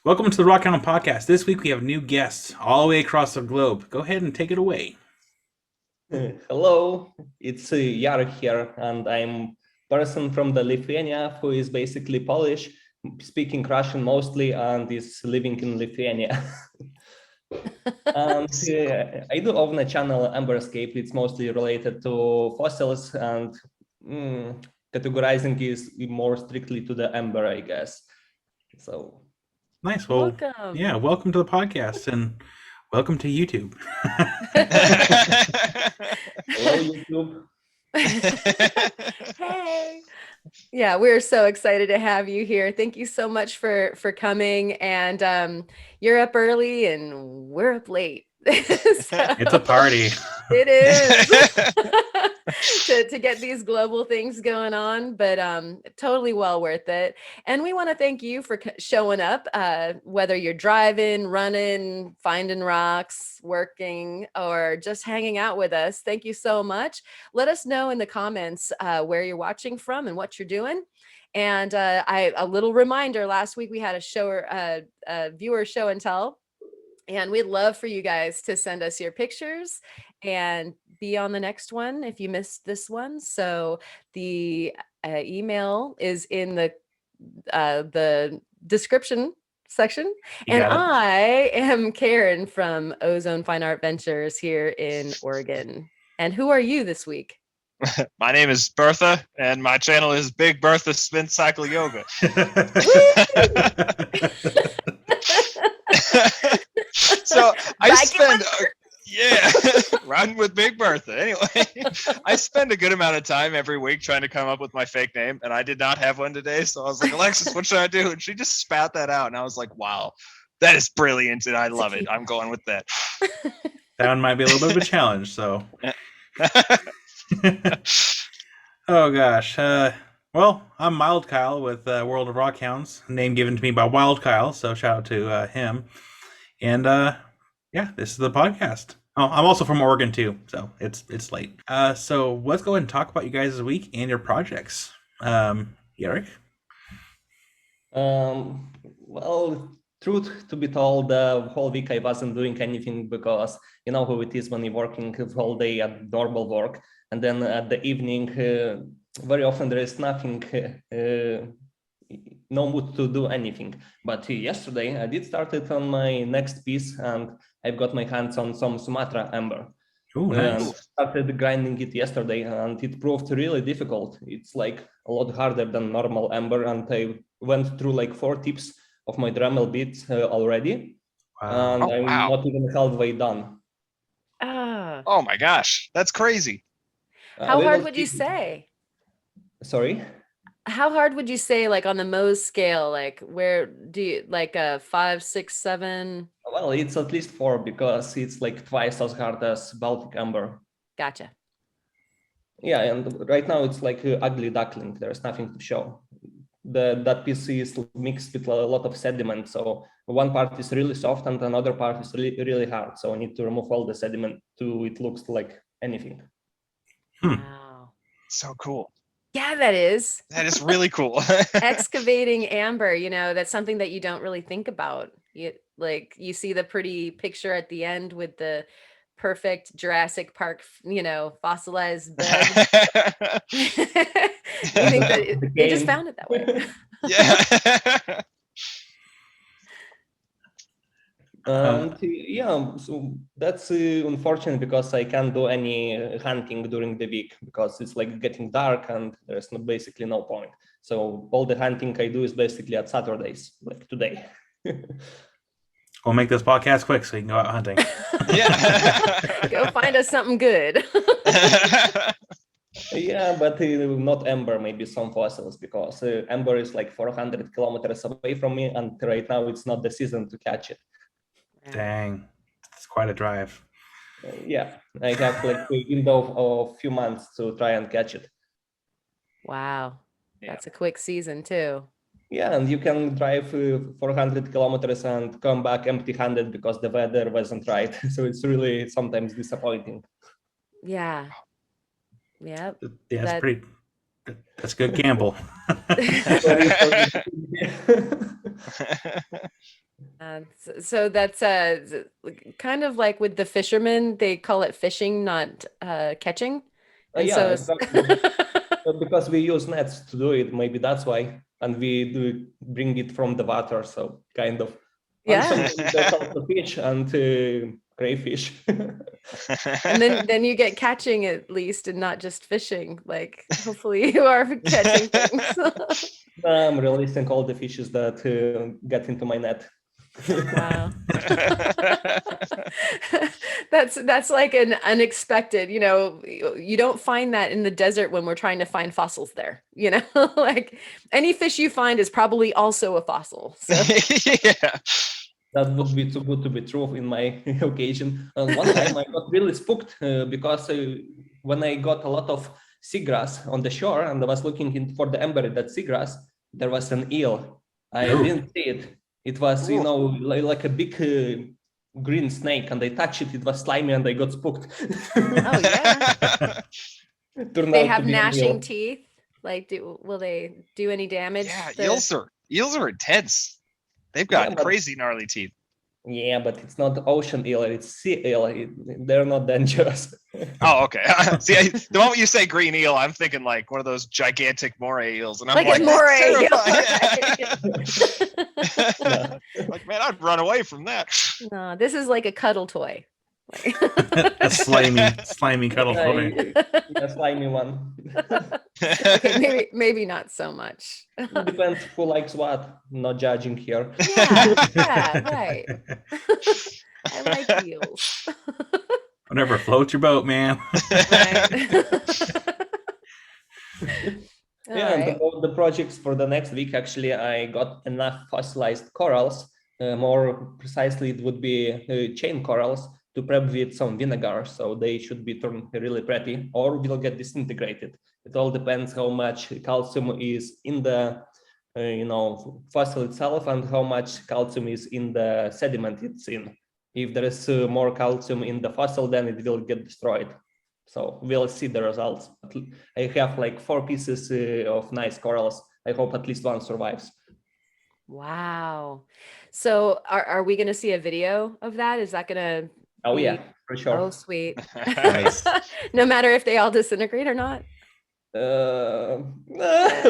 Welcome to the Rockhound Podcast. This week we have new guests all the way across the globe. Go ahead and take it away. Hello, it's Jarek here, and I'm person from the Lithuania who is basically Polish, speaking Russian mostly, and is living in Lithuania. And I do own a channel, Amberscape. It's mostly related to fossils, and categorizing is more strictly to the amber, I guess. So Nice. Well, Welcome. welcome to the podcast and welcome to YouTube. hello, YouTube. Hey. Yeah, we're so excited to have you here. Thank you so much for coming. And you're up early and we're up late. It's a party. It is to get these global things going on, but totally well worth it. And we want to thank you for showing up, whether you're driving, running, finding rocks, working, or just hanging out with us. Thank you so much. Let us know in the comments where you're watching from and what you're doing. And a little reminder, last week we had a viewer show and tell. And we'd love for you guys to send us your pictures and be on the next one if you missed this one. So the email is in the description section. You And got it. I am Karen from Ozone Fine Art Ventures here in Oregon. And who are you this week? My name is Bertha, and my channel is Big Bertha Spin Cycle Yoga. So I spend, run with Big Bertha. Anyway, I spend a good amount of time every week trying to come up with my fake name, and I did not have one today. So I was like, Alexis, what should I do? And she just spat that out, and I was like, wow, that is brilliant, and I love it. I'm going with that. That one might be a little bit of a challenge. So, oh gosh. Well, I'm Mild Kyle with World of Rockhounds, name given to me by Wild Kyle. So shout out to him. And yeah, this is the podcast. Oh, I'm also from Oregon too, so it's late. So let's go ahead and talk about you guys this week and your projects. Jerek? Well, truth to be told, the whole week I wasn't doing anything because you know how it is when you're working the whole day at normal work, and then at the evening, very often there is nothing, no mood to do anything. But yesterday I did start it on my next piece, and I've got my hands on some Sumatra amber. Oh, And nice. started grinding it yesterday, and it proved really difficult. It's like a lot harder than normal amber, and I went through like 4 tips of my Dremel bit already, Wow. and Oh, I'm wow. not even halfway done. Ah, Oh my gosh, that's crazy. how We hard will would you see. say? Sorry? How hard would you say, like on the Mohs scale, like where do you like a 5, 6, 7? Well, it's at least 4 because it's like twice as hard as Baltic amber. Gotcha. Yeah, and right now it's like ugly duckling. There's nothing to show. That piece is mixed with a lot of sediment. So one part is really soft and another part is really hard. So I need to remove all the sediment to it looks like anything. Wow. So cool. Yeah, that is. That is really cool. Excavating amber, that's something that you don't really think about. You see the pretty picture at the end with the perfect Jurassic Park, fossilized bed. You think that they just found it that way. Yeah. And yeah, so that's unfortunate because I can't do any hunting during the week because it's like getting dark and there's basically no point. So all the hunting I do is basically at Saturdays, like today. We'll make this podcast quick so you can go out hunting. Yeah. Go find us something good. Yeah, but not amber, maybe some fossils because amber is like 400 kilometers away from me, and right now it's not the season to catch it. Dang, it's quite a drive. Yeah, I have like a window of a few months to try and catch it. Wow. Yeah. That's a quick season too. Yeah, and you can drive 400 kilometers and come back empty-handed because the weather wasn't right. So it's really sometimes disappointing. Yeah. Yep. Yeah, That- that's a good gamble. So that's kind of like with the fishermen, they call it fishing, not catching. And Yeah, so exactly. But because we use nets to do it, maybe that's why. And we do bring it from the water, so kind of. And yeah. sometimes there's also fish and crayfish. And then you get catching at least and not just fishing. Like hopefully you are catching things. I'm releasing all the fishes that get into my net. Wow. That's like an unexpected, you don't find that in the desert when we're trying to find fossils there, like any fish you find is probably also a fossil. So. Yeah. That would be too good to be true in my occasion. And one time I got really spooked because when I got a lot of seagrass on the shore and I was looking for the ember, that seagrass, there was an eel. I didn't see it. It was, like a big green snake, and I touched it. It was slimy, and I got spooked. Oh yeah. They have gnashing teeth. Like, will they do any damage? Yeah, eels are intense. They've got crazy gnarly teeth. Yeah, but it's not ocean eel; it's sea eel. They're not dangerous. Oh, okay. See, the moment you say green eel, I'm thinking like one of those gigantic moray eels, and I'm like a moray. Like, man, I'd run away from that. No, this is like a cuddle toy. A slimy cuddle toy. A slimy one. Okay, maybe not so much. It depends who likes what. Not judging here. Yeah, right. I like eels. Whatever floats your boat, man. And about the projects for the next week, actually, I got enough fossilized corals. More precisely, it would be chain corals to prep with some vinegar, so they should be turned really pretty, or will get disintegrated. It all depends how much calcium is in the fossil itself and how much calcium is in the sediment it's in. If there is more calcium in the fossil, then it will get destroyed. So we'll see the results. I have like 4 pieces of nice corals. I hope at least one survives. Wow. So are we going to see a video of that? Is that going to... Oh, yeah, for sure. Oh, sweet. Nice. No matter if they all disintegrate or not? Well, at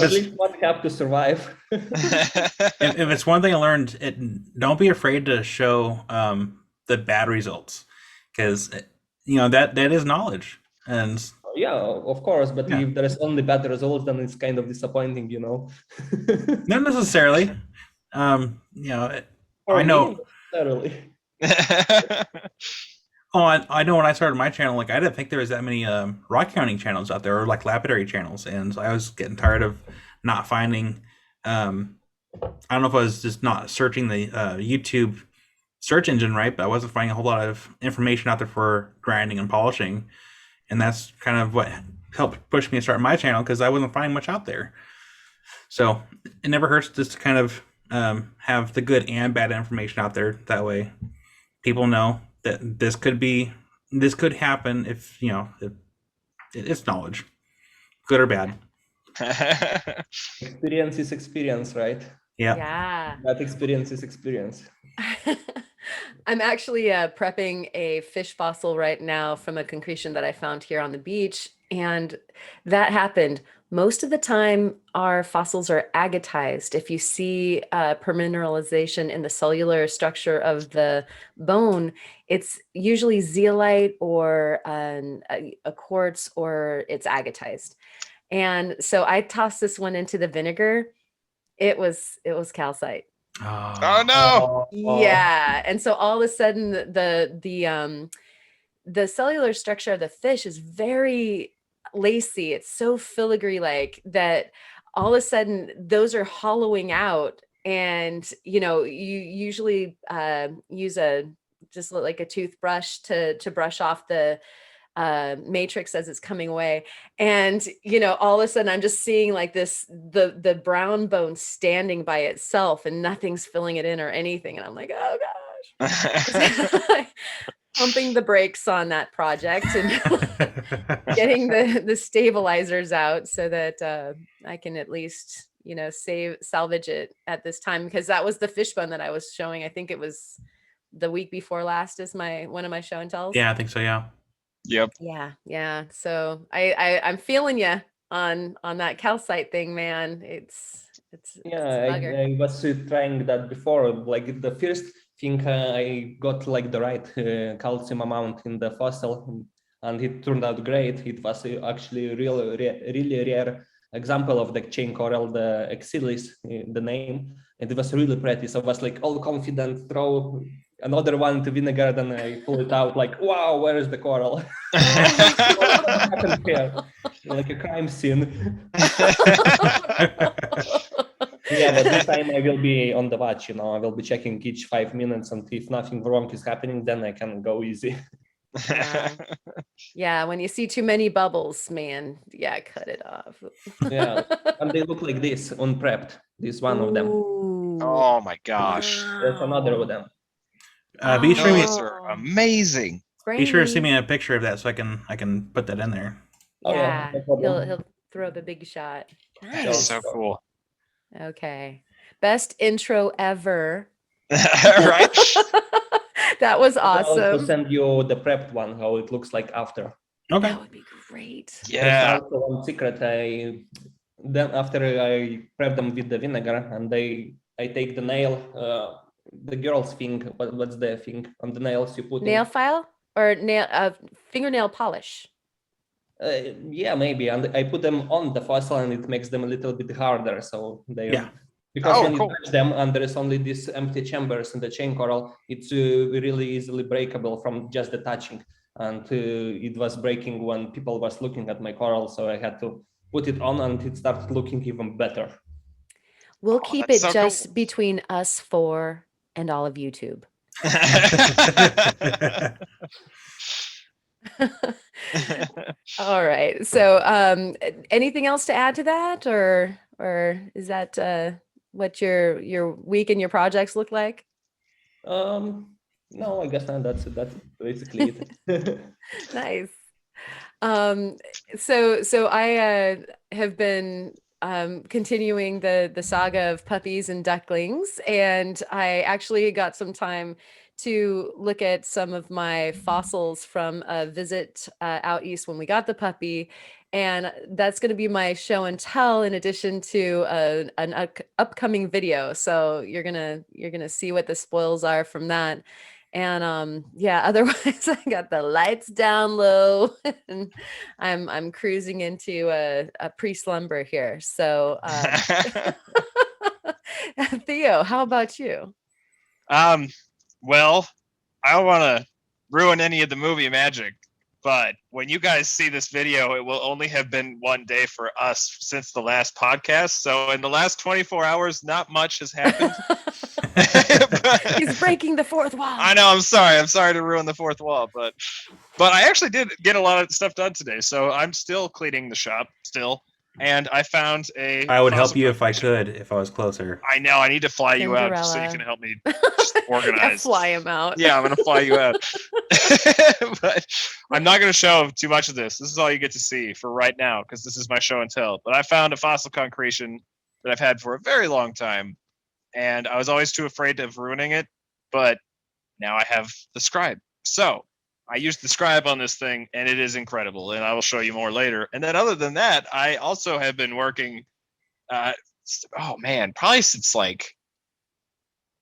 least one have to survive. If it's one thing I learned, don't be afraid to show the bad results, because that is knowledge. And yeah, of course, but if there is only bad results, then it's kind of disappointing, Not necessarily. I know. Necessarily. Oh, I know when I started my channel, like I didn't think there was that many rock counting channels out there, or like lapidary channels, and I was getting tired of not finding. I don't know if I was just not searching the YouTube search engine right, but I wasn't finding a whole lot of information out there for grinding and polishing, and that's kind of what helped push me to start my channel, because I wasn't finding much out there. So it never hurts just to kind of have the good and bad information out there. That way, people know that this could happen if it's knowledge, good or bad. Experience is experience, right? Yeah. That experience is experience. I'm actually prepping a fish fossil right now from a concretion that I found here on the beach, and that happened. Most of the time, our fossils are agatized. If you see permineralization in the cellular structure of the bone, it's usually zeolite or a quartz, or it's agatized. And so I tossed this one into the vinegar. It was calcite. Oh no! Yeah, and so all of a sudden, the cellular structure of the fish is very lacy. It's so filigree like that all of a sudden those are hollowing out, and you usually use just like a toothbrush to brush off the matrix as it's coming away, and all of a sudden I'm just seeing like the brown bone standing by itself and nothing's filling it in or anything, and I'm like, oh gosh. Pumping the brakes on that project and getting the stabilizers out so that I can at least salvage it at this time, because that was the fish bone that I was showing. I think it was the week before last is one of my show and tells. Yeah, I think so. Yeah. Yep. Yeah. So I'm feeling you on that calcite thing, man. It's a bugger. I was trying that before. Like the first thing, I got like the right calcium amount in the fossil, and it turned out great. It was actually really rare example of the chain coral, the Exilis, the name. And it was really pretty. So I was like all confident, throw another one into vinegar, then I pull it out like, wow, where is the coral? What happened here? Like a crime scene. Yeah, but this time I will be on the watch, I will be checking each 5 minutes, and if nothing wrong is happening, then I can go easy. Yeah, when you see too many bubbles, man, cut it off. Yeah, and they look like this, unprepped. This is one of them. Ooh, Oh my gosh. There's another of them. Be sure we- Those are amazing. Be sure to send me a picture of that so I can put that in there. Oh, Yeah, no problem. he'll throw the big shot. That's Nice. so cool. Okay. Best intro ever. Right? That was I'll also awesome. send you the prepped one, how it looks like after. Okay. That would be great. Yeah. There's also one secret. Then after I prep them with the vinegar, and I take the nail, the girl's thing. What's the thing on the nails you put? Nail file or fingernail polish? Yeah, maybe. And I put them on the fossil, and it makes them a little bit harder. So they because Oh, when cool. you touch them and there is only these empty chambers in the chain coral, it's really easily breakable from just the touching. And it was breaking when people was looking at my coral, so I had to put it on, and it started looking even better. We'll Oh, keep that's it so just cool. between us four and all of YouTube. All right. So, anything else to add to that, or is that what your week and your projects look like? No, I guess not. That's basically it. Nice. So I have been continuing the saga of puppies and ducklings, and I actually got some time to look at some of my fossils from a visit out east when we got the puppy, and that's going to be my show and tell in addition to an upcoming video. So you're gonna see what the spoils are from that. And otherwise I got the lights down low and I'm cruising into a pre-slumber here. So Theo, how about you? Well, I don't want to ruin any of the movie magic, but when you guys see this video, it will only have been one day for us since the last podcast. So in the last 24 hours, not much has happened. He's breaking the fourth wall. I know. I'm sorry to ruin the fourth wall, but I actually did get a lot of stuff done today. So I'm still cleaning the shop still. And I found a. I would help you if I could, if I was closer. I know. I need to fly you out just so you can help me just organize. Fly him out. Yeah, I'm going to fly you out. But I'm not going to show too much of this. This is all you get to see for right now because this is my show and tell. But I found a fossil concretion that I've had for a very long time. And I was always too afraid of ruining it. But now I have the scribe. So I used the scribe on this thing, and it is incredible, and I will show you more later. And then other than that, I also have been working, probably since like,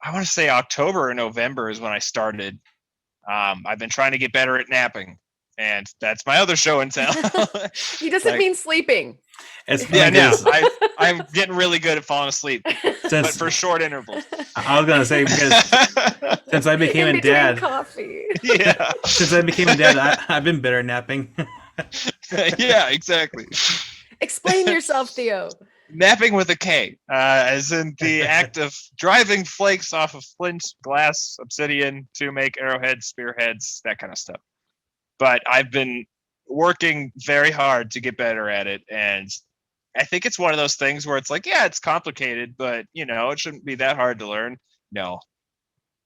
I want to say October or November is when I started. I've been trying to get better at napping, and that's my other show and tell. He doesn't mean sleeping. I'm getting really good at falling asleep, but for short intervals. I was gonna say because since I became a dad, coffee. Yeah. Since I became a dad, I've been better at napping. Yeah, exactly. Explain yourself, Theo. Napping with a K, as in the act of driving flakes off of flint, glass, obsidian to make arrowheads, spearheads, that kind of stuff. But I've been working very hard to get better at it, and I think it's one of those things where it's like, yeah, it's complicated, but it shouldn't be that hard to learn. No,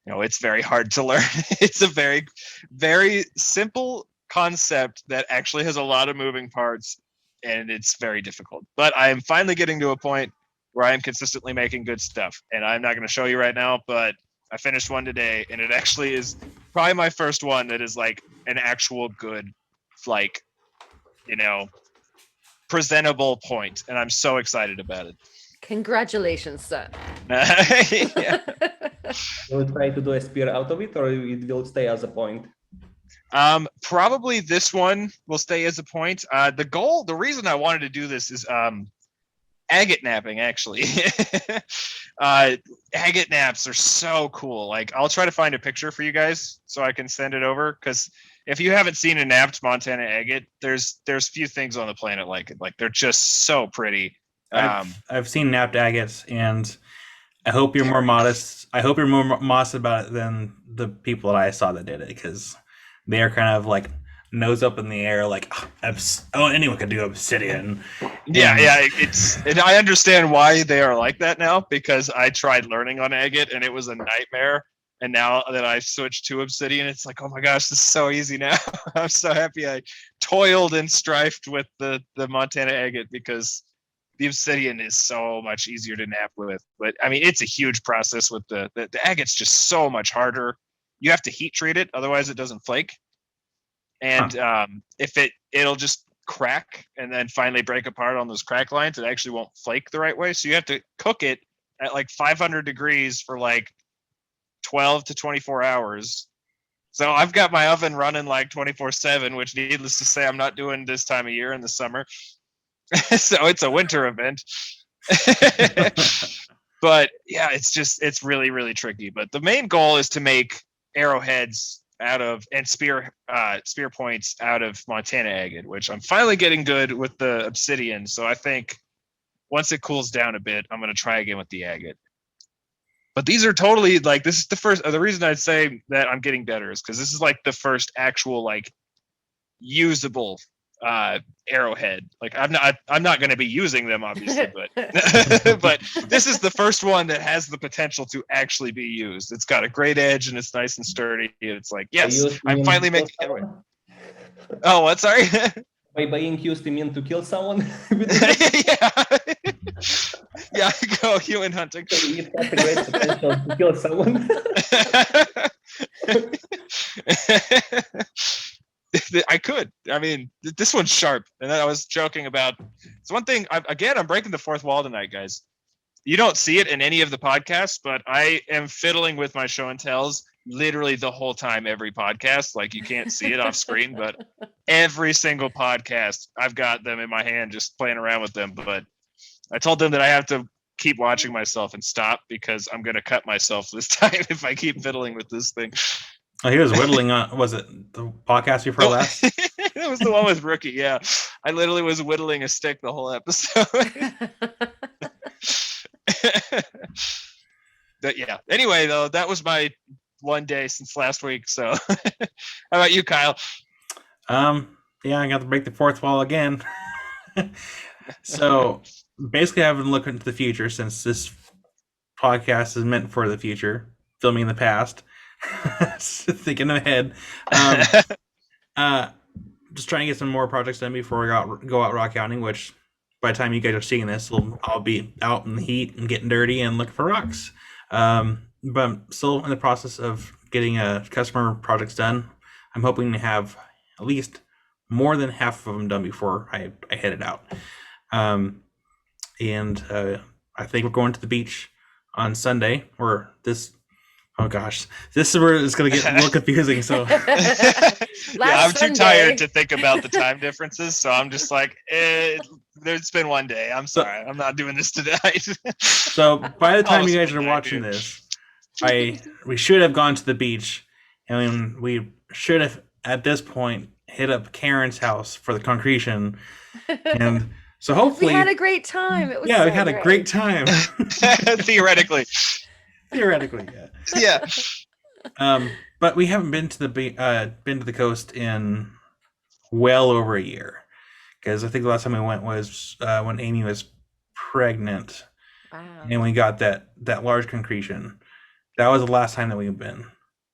it's very hard to learn. It's a very, very simple concept that actually has a lot of moving parts, and it's very difficult. But I'm finally getting to a point where I am consistently making good stuff. And I'm not going to show you right now, but I finished one today, and it actually is probably my first one that is like an actual good, like, you know, presentable point, and I'm so excited about it. Congratulations, son. Yeah. Will try to do a spear out of it, or it will stay as a point? Probably this one will stay as a point. The reason I wanted to do this is agate napping, actually. Agate naps are so cool. Like, I'll try to find a picture for you guys so I can send it over, because if you haven't seen a napped Montana agate, there's few things on the planet like it. Like, they're just so pretty. I've seen napped agates, and I hope you're more modest. I hope you're more modest about it than the people that I saw that did it, because they are kind of like nose up in the air, like, anyone could do obsidian. Yeah, and I understand why they are like that now, because I tried learning on agate and it was a nightmare. And now that I switched to obsidian, it's like, oh my gosh, this is so easy now. I'm so happy I toiled and strifed with the Montana agate, because the obsidian is so much easier to nap with. But I mean, it's a huge process with the agate's just so much harder. You have to heat treat it, otherwise it doesn't flake. And if it'll just crack and then finally break apart on those crack lines, it actually won't flake the right way. So you have to cook it at like 500 degrees for like 12 to 24 hours. So I've got my oven running like 24/7, which, needless to say, I'm not doing this time of year in the summer. So it's a winter event. But yeah, it's really, really tricky. But the main goal is to make arrowheads out of, and spear points out of Montana agate, which I'm finally getting good with the obsidian. So I think once it cools down a bit, I'm going to try again with the agate. But these are totally, like, this is the first, the reason I'd say that I'm getting better is because this is like the first actual, like, usable arrowhead. Like, I'm not going to be using them, obviously, but but this is the first one that has the potential to actually be used. It's got a great edge and it's nice and sturdy. And it's like, yes, I'm finally making it. Oh, what? Sorry. By being used, you mean to kill someone? Yeah, go human hunting. It has a great potential to kill someone. I could. I mean, this one's sharp. And then I was joking about. It's one thing. I'm breaking the fourth wall tonight, guys. You don't see it in any of the podcasts, but I am fiddling with my show and tells literally the whole time, every podcast. Like, you can't see it off screen, but every single podcast, I've got them in my hand, just playing around with them. But I told them that I have to keep watching myself and stop, because I'm going to cut myself this time if I keep fiddling with this thing. Oh, he was whittling on, was it the podcast before last? It was the one with Rookie, yeah. I literally was whittling a stick the whole episode. But yeah, anyway, though, that was my one day since last week. So how about you, Kyle? Yeah, I got to break the fourth wall again. So basically, I've been looking into the future, since this podcast is meant for the future, filming in the past. Thinking ahead. Just trying to get some more projects done before we go out rock hounding, which by the time you guys are seeing this, I'll be out in the heat and getting dirty and looking for rocks. But I'm still in the process of getting customer projects done. I'm hoping to have at least more than half of them done before I head it out. And I think we're going to the beach on Sunday, or this. Oh gosh, this is where it's going to get a little confusing. So yeah, I'm too tired to think about the time differences. So I'm just like, there's been one day. I'm sorry, I'm not doing this tonight. So by the time you guys are watching this, we should have gone to the beach, and we should have at this point hit up Karen's house for the concretion, and so hopefully we had a great time. It was we had a great time. Theoretically, yeah. But we haven't been to the coast in well over a year, because I think the last time we went was when Amy was pregnant. Wow. And we got that large concretion. That was the last time that we've been.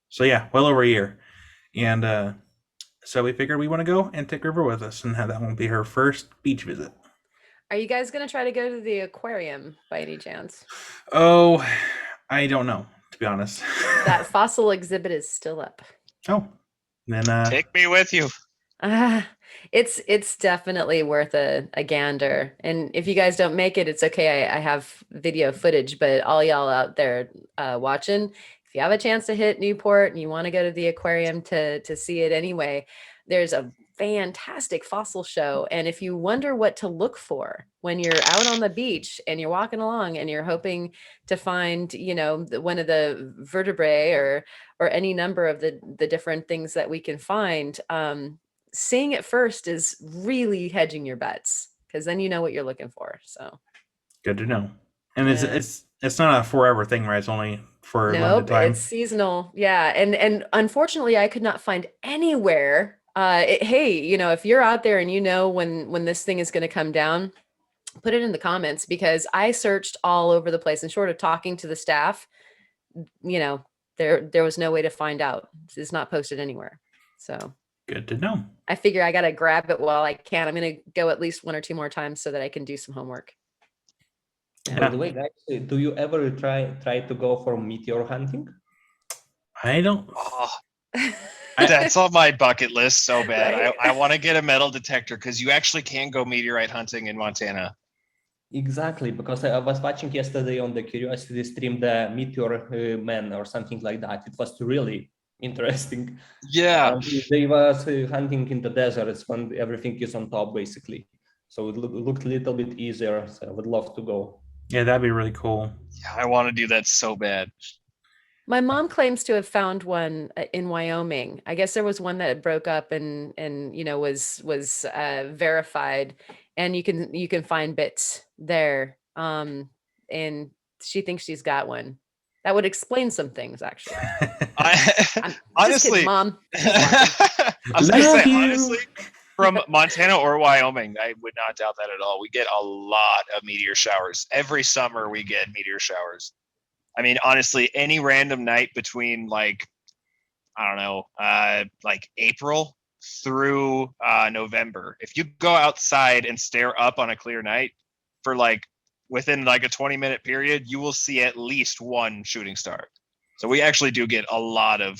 So yeah, well over a year. And so we figured we want to go and take River with us, and have that won't be her first beach visit. Are you guys gonna try to go to the aquarium by any chance? Oh, I don't know, to be honest. That fossil exhibit is still up. Oh, then Take me with you. It's definitely worth a gander. And if you guys don't make it, it's okay. I have video footage, but all y'all out there watching, if you have a chance to hit Newport and you want to go to the aquarium to see it anyway, there's a fantastic fossil show. And if you wonder what to look for when you're out on the beach and you're walking along and you're hoping to find, one of the vertebrae or any number of the different things that we can find, seeing it first is really hedging your bets, because then you know what you're looking for. So good to know. And Yeah. it's not a forever thing, right? It's only for a limited nope, time. it's seasonal. Yeah. And unfortunately I could not find anywhere. Hey, if you're out there and when this thing is going to come down, put it in the comments, because I searched all over the place and short of talking to the staff, there was no way to find out. It's not posted anywhere. So Good to know. I figure I got to grab it while I can. I'm going to go at least 1 or 2 more times so that I can do some homework. By the way, guys, do you ever try to go for meteor hunting? I don't. Oh, that's on my bucket list so bad. Right. I want to get a metal detector because you actually can go meteorite hunting in Montana. Exactly, because I was watching yesterday on the Curiosity stream the Meteor Man or something like that. It was really interesting. Yeah. They was hunting in the deserts when everything is on top, basically. So it looked a little bit easier. So I would love to go. Yeah, that'd be really cool. Yeah, I want to do that so bad. My mom claims to have found one in Wyoming. I guess there was one that broke up and was verified, and you can find bits there. And she thinks she's got one that would explain some things. Actually, I'm honestly, kidding, Mom. I was gonna Love say, you. honestly, from Montana or Wyoming, I would not doubt that at all. We get a lot of meteor showers. Every summer we get meteor showers. I mean, honestly, any random night between like April through November, if you go outside and stare up on a clear night for within a 20-minute period, you will see at least one shooting star. So we actually do get a lot of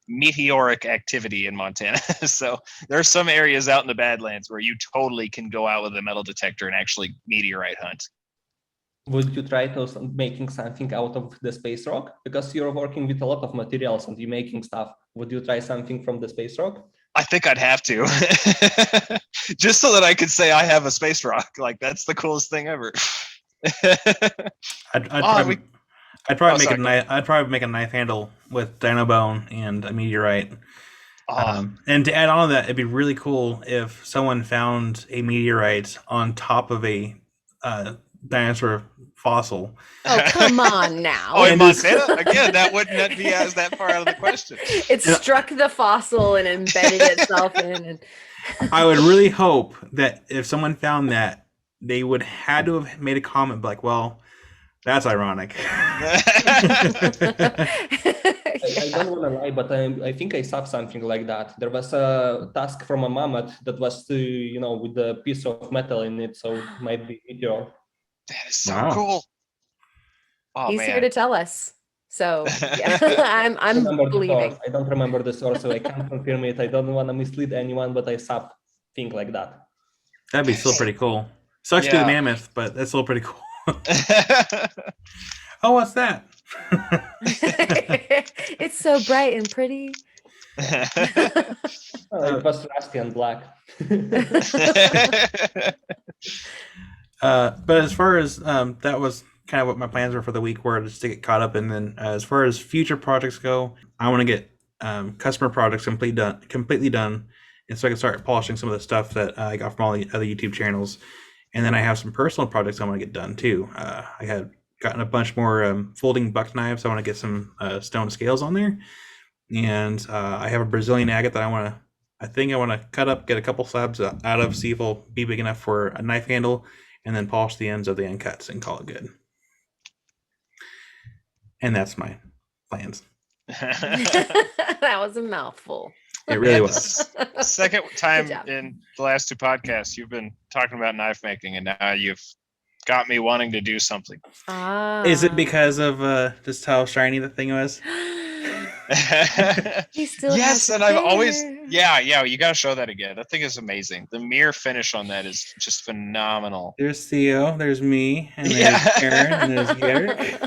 meteoric activity in Montana. So there are some areas out in the Badlands where you totally can go out with a metal detector and actually meteorite hunt. Would you try to making something out of the space rock? Because you're working with a lot of materials and you're making stuff. Would you try something from the space rock? I think I'd have to. Just so that I could say I have a space rock. That's the coolest thing ever. I'd probably make a knife handle with dino bone and a meteorite. And to add on to that, it'd be really cool if someone found a meteorite on top of a dinosaur fossil. Oh, come on now. Oh, in Montana? Again, that wouldn't be as that far out of the question. It struck the fossil and embedded itself in. And I would really hope that if someone found that, they would had to have made a comment like, well, that's ironic. I don't want to lie, but I think I saw something like that. There was a task from a mammoth that was with a piece of metal in it, so it might be meteor. That is so cool. Oh, He's man. here to tell us. So yeah, I'm believing. I don't remember the source, so I can't confirm it. I don't want to mislead anyone, but I saw thing like that. That'd be still pretty cool. Sucks to be the mammoth, but that's still pretty cool. Oh, what's that? It's so bright and pretty. It was rusty and black. But as far as that was kind of what my plans were for the week, were just to get caught up, and then as far as future projects go, I want to get customer projects completely done, and so I can start polishing some of the stuff that I got from all the other YouTube channels. And then I have some personal projects I want to get done too. I had gotten a bunch more folding buck knives. I want to get some stone scales on there, and I have a Brazilian agate that I want to cut up, get a couple slabs out of, see if it'll be big enough for a knife handle, and then polish the ends of the end cuts and call it good. And that's my plans. That was a mouthful. It really This was. is the second time job. in the last 2 podcasts you've been talking about knife making, and now you've got me wanting to do something. Is it because of just how shiny the thing was? He still Yes, has and I've always hair. yeah, you gotta show that again. That thing is amazing. The mirror finish on that is just phenomenal. There's Theo, there's me, and there's Yeah. Aaron, and there's Jarek.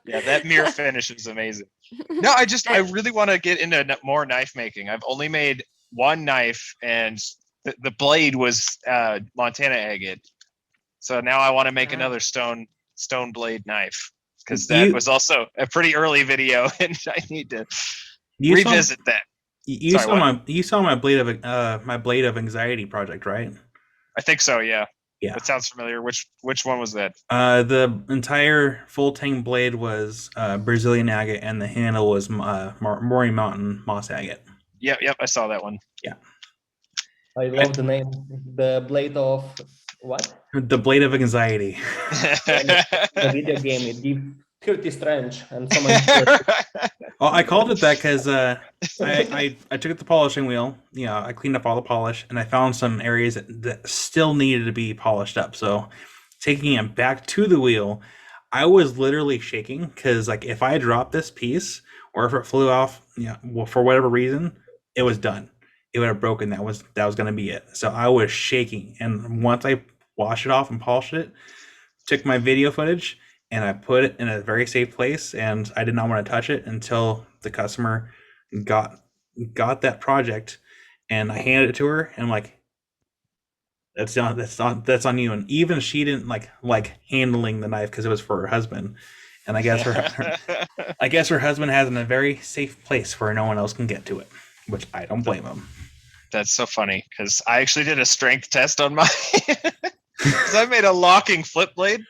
Yeah, that mirror finish is amazing. No, I really want to get into more knife making. I've only made one knife, and the blade was Montana agate. So now I want to make another stone blade knife, because that was also a pretty early video, and I need to revisit that. You saw my blade of anxiety project, right? I think so. Yeah. Yeah. That sounds familiar. Which one was that? The entire full tang blade was Brazilian agate, and the handle was Maury Mountain moss agate. Yep. I saw that one. Yeah. I love the name. The blade of what? The blade of anxiety. The video game. It gives pretty strange and so much. Well, I called it that because I took the polishing wheel. You know, I cleaned up all the polish, and I found some areas that still needed to be polished up. So, taking it back to the wheel, I was literally shaking because, like, if I dropped this piece or if it flew off, for whatever reason, it was done. It would have broken. That was going to be it. So I was shaking, and once I washed it off and polished it, took my video footage, and I put it in a very safe place, and I did not want to touch it until the customer got that project, and I handed it to her, and I'm like, that's on you. And even she didn't like handling the knife because it was for her husband, and I guess her husband has in a very safe place where no one else can get to it, which I don't blame him. That's so funny, because I actually did a strength test on mine. Because I made a locking flip blade.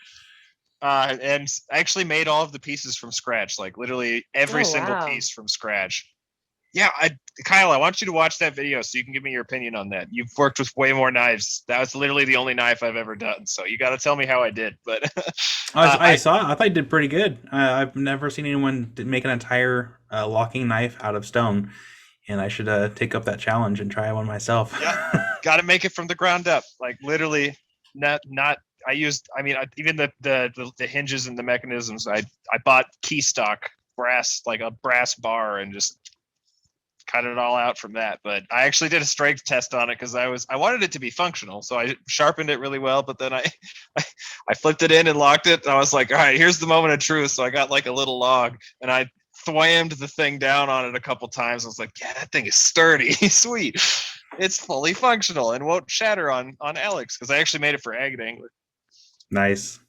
And I actually made all of the pieces from scratch, like literally every single piece from scratch. Yeah, Kyle, I want you to watch that video so you can give me your opinion on that. You've worked with way more knives. That was literally the only knife I've ever done, so you got to tell me how I did. But I thought I did pretty good. I've never seen anyone make an entire locking knife out of stone, and I should take up that challenge and try one myself. Yeah, got to make it from the ground up, like literally, not. Even the hinges and the mechanisms. I bought key stock brass, like a brass bar, and just cut it all out from that. But I actually did a strength test on it because I wanted it to be functional, so I sharpened it really well. But then I flipped it in and locked it. And I was like, all right, here's the moment of truth. So I got like a little log, and I thwammed the thing down on it a couple times. I was like, yeah, that thing is sturdy. Sweet. It's fully functional and won't shatter on Alex, because I actually made it for agate angler. Nice.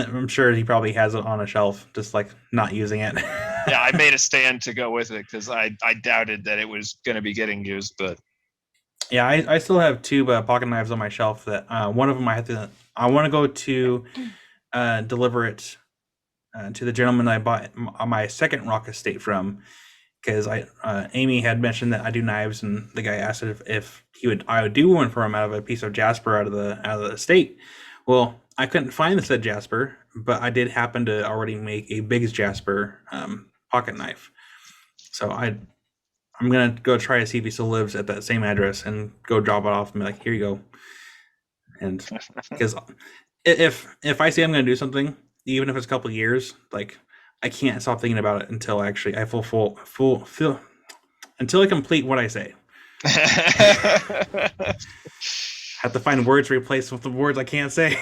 I'm sure he probably has it on a shelf, just like not using it. Yeah, I made a stand to go with it because I doubted that it was going to be getting used. But yeah, I still have 2 pocket knives on my shelf. That one of them I want to go to deliver it to the gentleman I bought my second rock estate from, because Amy had mentioned that I do knives, and the guy asked if I would do one for him out of a piece of jasper out of the estate. Well, I couldn't find the said jasper, but I did happen to already make a big jasper pocket knife. So I'm gonna go try to see if he still lives at that same address and go drop it off and be like, here you go. And because if I say I'm gonna do something, even if it's a couple of years, like, I can't stop thinking about it until actually I until I complete what I say. Have to find words to replace with the words I can't say.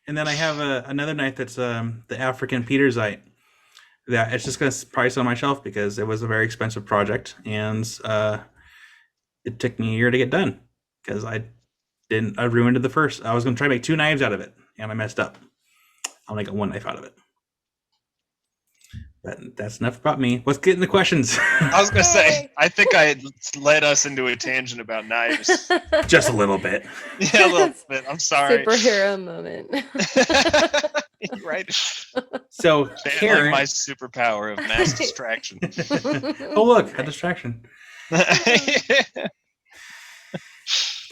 And then I have another knife that's the African Petersite, that it's just going to probably sit on my shelf because it was a very expensive project, and it took me a year to get done because I ruined the first. I was going to try to make 2 knives out of it, and I messed up. I'll make 1 knife out of it. But that's enough about me. Let's get into questions. I was gonna say, I think I led us into a tangent about knives. Just a little bit. Yeah, a little bit. I'm sorry. Superhero moment. Right. So Karen, my superpower of mass distraction. Oh, look, a distraction.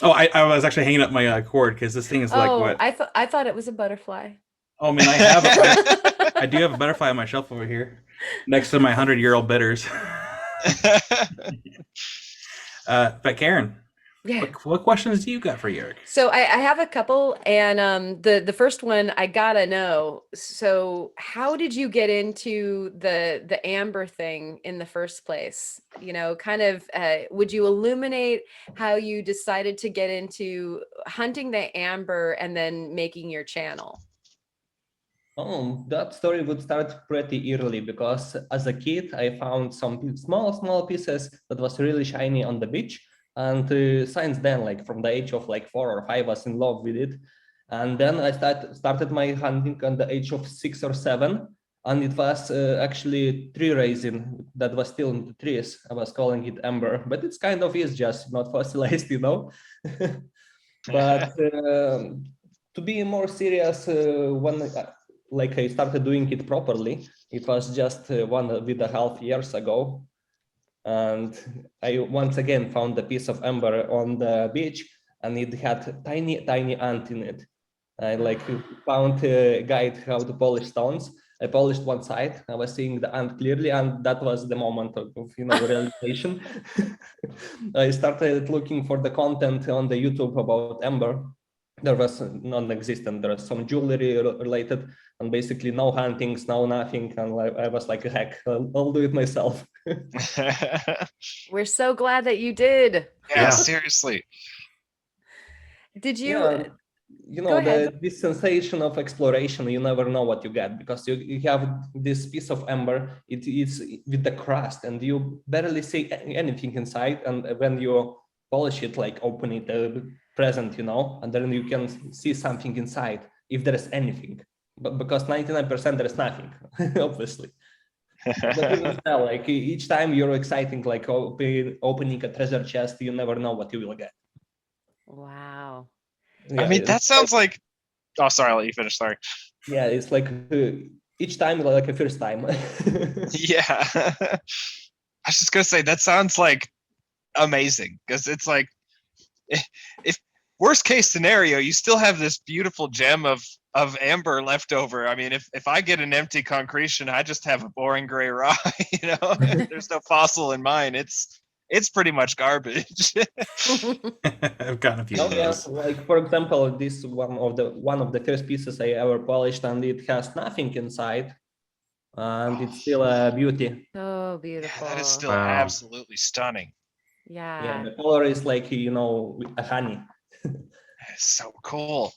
Oh, I was actually hanging up my cord because this thing is like what? I thought it was a butterfly. Oh man, I do have a butterfly on my shelf over here. Next to my 100-year-old bitters. But Karen, Yeah. what questions do you got for Jarek? So I have a couple, and the first one I gotta know. So how did you get into the amber thing in the first place? You know, kind of would you illuminate how you decided to get into hunting the amber and then making your channel? Oh, that story would start pretty early because as a kid, I found some small pieces that was really shiny on the beach. And since then, like from the age of like 4 or 5, I was in love with it. And then I started my hunting at the age of 6 or 7. And it was actually tree raising that was still in the trees. I was calling it amber, but it's kind of is just not fossilized, you know. But to be more serious, when like I started doing it properly, it was just 1.5 years ago. And I once again found a piece of amber on the beach, and it had tiny ant in it. I like found a guide how to polish stones. I polished one side. I was seeing the ant clearly, and that was the moment of realization. I started looking for the content on the YouTube about amber. There was non-existent. There was some jewelry related, and basically no huntings, no nothing. And I was like, heck, I'll do it myself. We're so glad that you did. Yeah, seriously. Did you? Yeah, you know, this sensation of exploration, you never know what you get, because you have this piece of amber, it is with the crust, and you barely see anything inside. And when you polish it, like open it, present, you know, and then you can see something inside, if there is anything. But because 99% there is nothing, obviously. But even still, like each time you're exciting, like opening a treasure chest, you never know what you will get. Wow. Yeah, I mean, that sounds like. Oh, sorry, I'll let you finish. Sorry. Yeah, it's like each time like a first time. Yeah. I was just gonna say that sounds like amazing, because it's like, if worst case scenario, you still have this beautiful gem of amber left over. I mean, if I get an empty concretion, I just have a boring gray rock. You know, there's no fossil in mine. It's pretty much garbage. I've gotten a few of Yeah, those. like for example, this one of the first pieces I ever polished, and it has nothing inside, and it's still a beauty. So beautiful. Yeah, that is still absolutely stunning. Yeah, the color is like, you know, a honey. It's so cool.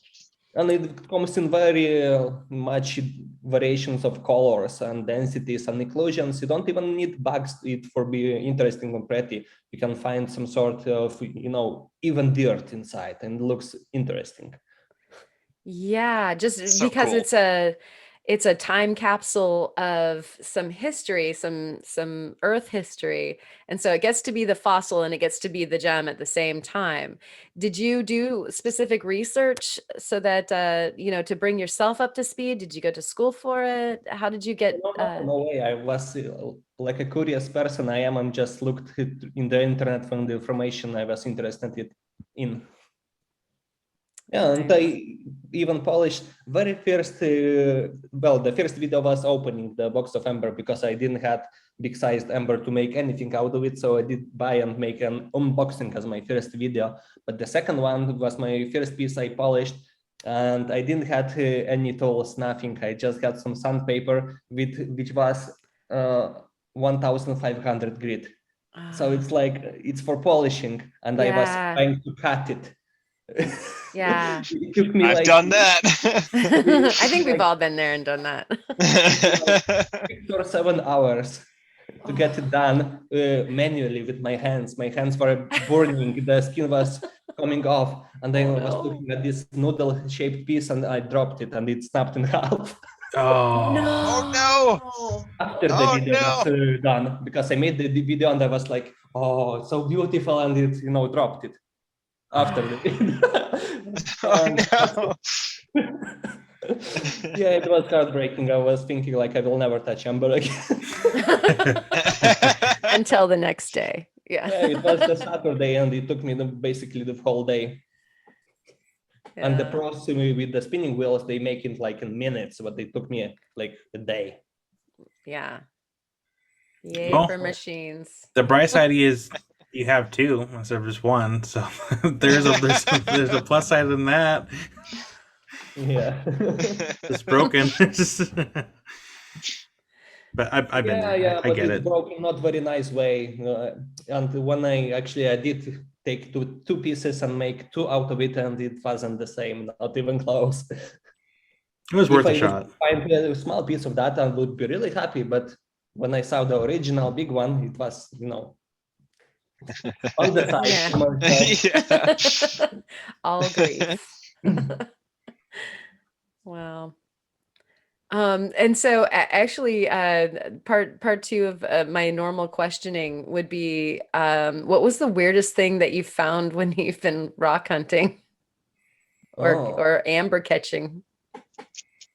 And it comes in very much variations of colors and densities and occlusions. You don't even need bugs it for being interesting and pretty. You can find some sort of, you know, even dirt inside, and it looks interesting. Yeah, just So because cool. it's a time capsule of some history, some earth history. And so it gets to be the fossil and it gets to be the gem at the same time. Did you do specific research so that you know, to bring yourself up to speed? Did you go to school for it? How did you get No way. I was like a curious person. I'm just looked in the internet for the information I was interested in. Yeah, and I even polished very first, the first video was opening the box of amber, because I didn't have big sized amber to make anything out of it. So I did buy and make an unboxing as my first video. But the second one was my first piece I polished, and I didn't have any tools, nothing. I just had some sandpaper which was 1,500 grit. So it's like, it's for polishing, and I was trying to cut it. Yeah. It took me I've done that. I think we've all been there and done that. 6 or 7 hours to get it done manually with my hands. My hands were burning, the skin was coming off, and then I was looking at this noodle-shaped piece, and I dropped it, and it snapped in half. Oh no! After the video was done, because I made the video and I was like, oh, it's so beautiful, and it, you know, dropped it after the video. Oh no! Yeah, it was heartbreaking. I was thinking like, I will never touch amber again. Until the next day. Yeah. Yeah, it was the Saturday, and it took me basically the whole day. Yeah. And the pros with the spinning wheels, they make it like in minutes, but they took me like a day. Yeah. Yay Well, for machines. the bright side is you have two instead of just one, so there's a plus side in that. Yeah. It's broken. But I've been there. I but get it's it. broken not very nice way. And when I did take two pieces and make two out of it, and it wasn't the same, not even close. It was worth a shot. Find a small piece of that, I would be really happy. But when I saw the original big one, it was, on the side. Yeah. All grief. Wow. And so actually, part two of my normal questioning would be, what was the weirdest thing that you found when you've been rock hunting or amber catching?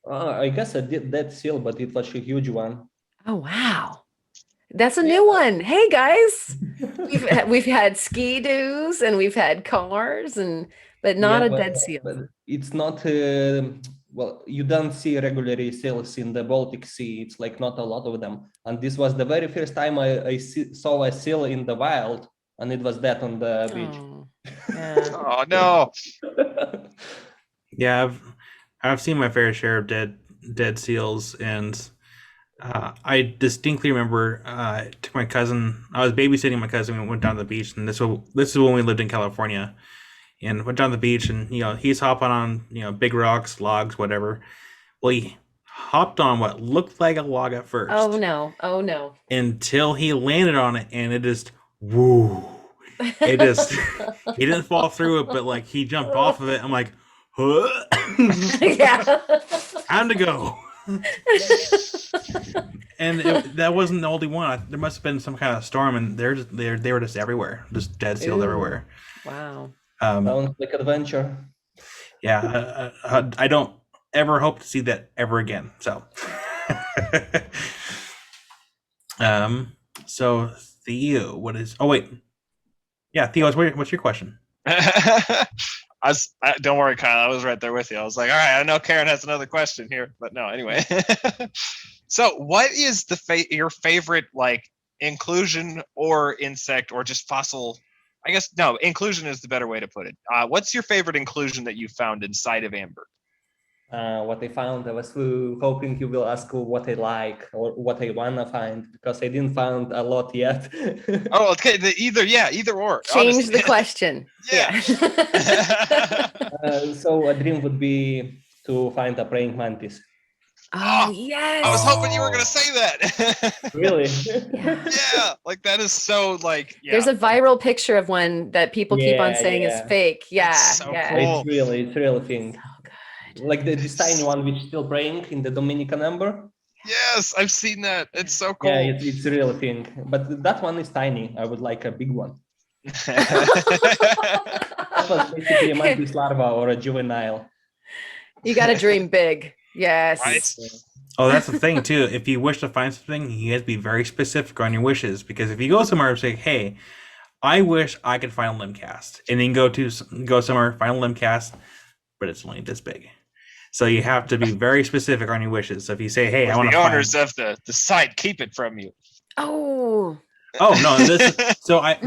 I guess I did that seal, but it was a huge one. Oh, wow. That's a new one. Hey guys, we've had ski-doos and we've had cars but not a dead seal. But it's not, well, you don't see regular seals in the Baltic Sea. It's like not a lot of them. And this was the very first time I saw a seal in the wild, and it was dead on the beach. Oh, yeah. Oh no. Yeah, I've seen my fair share of dead seals, and I distinctly remember I took my cousin. I was babysitting my cousin. We went down to the beach, and this is when we lived in California, and went down to the beach, and he's hopping on big rocks, logs, whatever. Well, he hopped on what looked like a log at first. Oh no! Until he landed on it, and it just woo. It just he didn't fall through it, but like he jumped off of it. I'm like, huh? Yeah. Time to go. And that wasn't the only one. There must have been some kind of storm, and they were just everywhere, just dead seals everywhere. Wow. Sounds like adventure. Yeah, I don't ever hope to see that ever again. So, so Theo, what is? Oh wait, yeah, Theo, what's your question? Don't worry, Kyle. I was right there with you. I was like, all right, I know Karen has another question here, but no, anyway. So, what is your favorite inclusion or insect or just fossil? I guess no, inclusion is the better way to put it. What's your favorite inclusion that you found inside of amber? What I found, I was hoping you will ask what I like or what I wanna find, because I didn't find a lot yet. Oh, okay. Either or. Change honestly. the question. Yeah. So a dream would be to find a praying mantis. Oh yes. I was hoping you were gonna say that. Really? Yeah, that is so yeah. There's a viral picture of one that people keep on saying is fake. Yeah, It's so yeah. cool. It's real thing. So good. Like this tiny one which is still praying in the Dominican Amber. Yes, I've seen that. It's so cool. Yeah, it's a real thing. But that one is tiny. I would like a big one. That was basically a mantis larva or a juvenile. You got to dream big. Yes. Right? Oh, that's the thing too. If you wish to find something, you have to be very specific on your wishes, because if you go somewhere and say, "Hey, I wish I could find a limb cast," and then go somewhere, find a limb cast, but it's only this big. So you have to be very specific on your wishes. So if you say, "Hey, I want to the find," owners of the site keep it from you. Oh. oh no, so I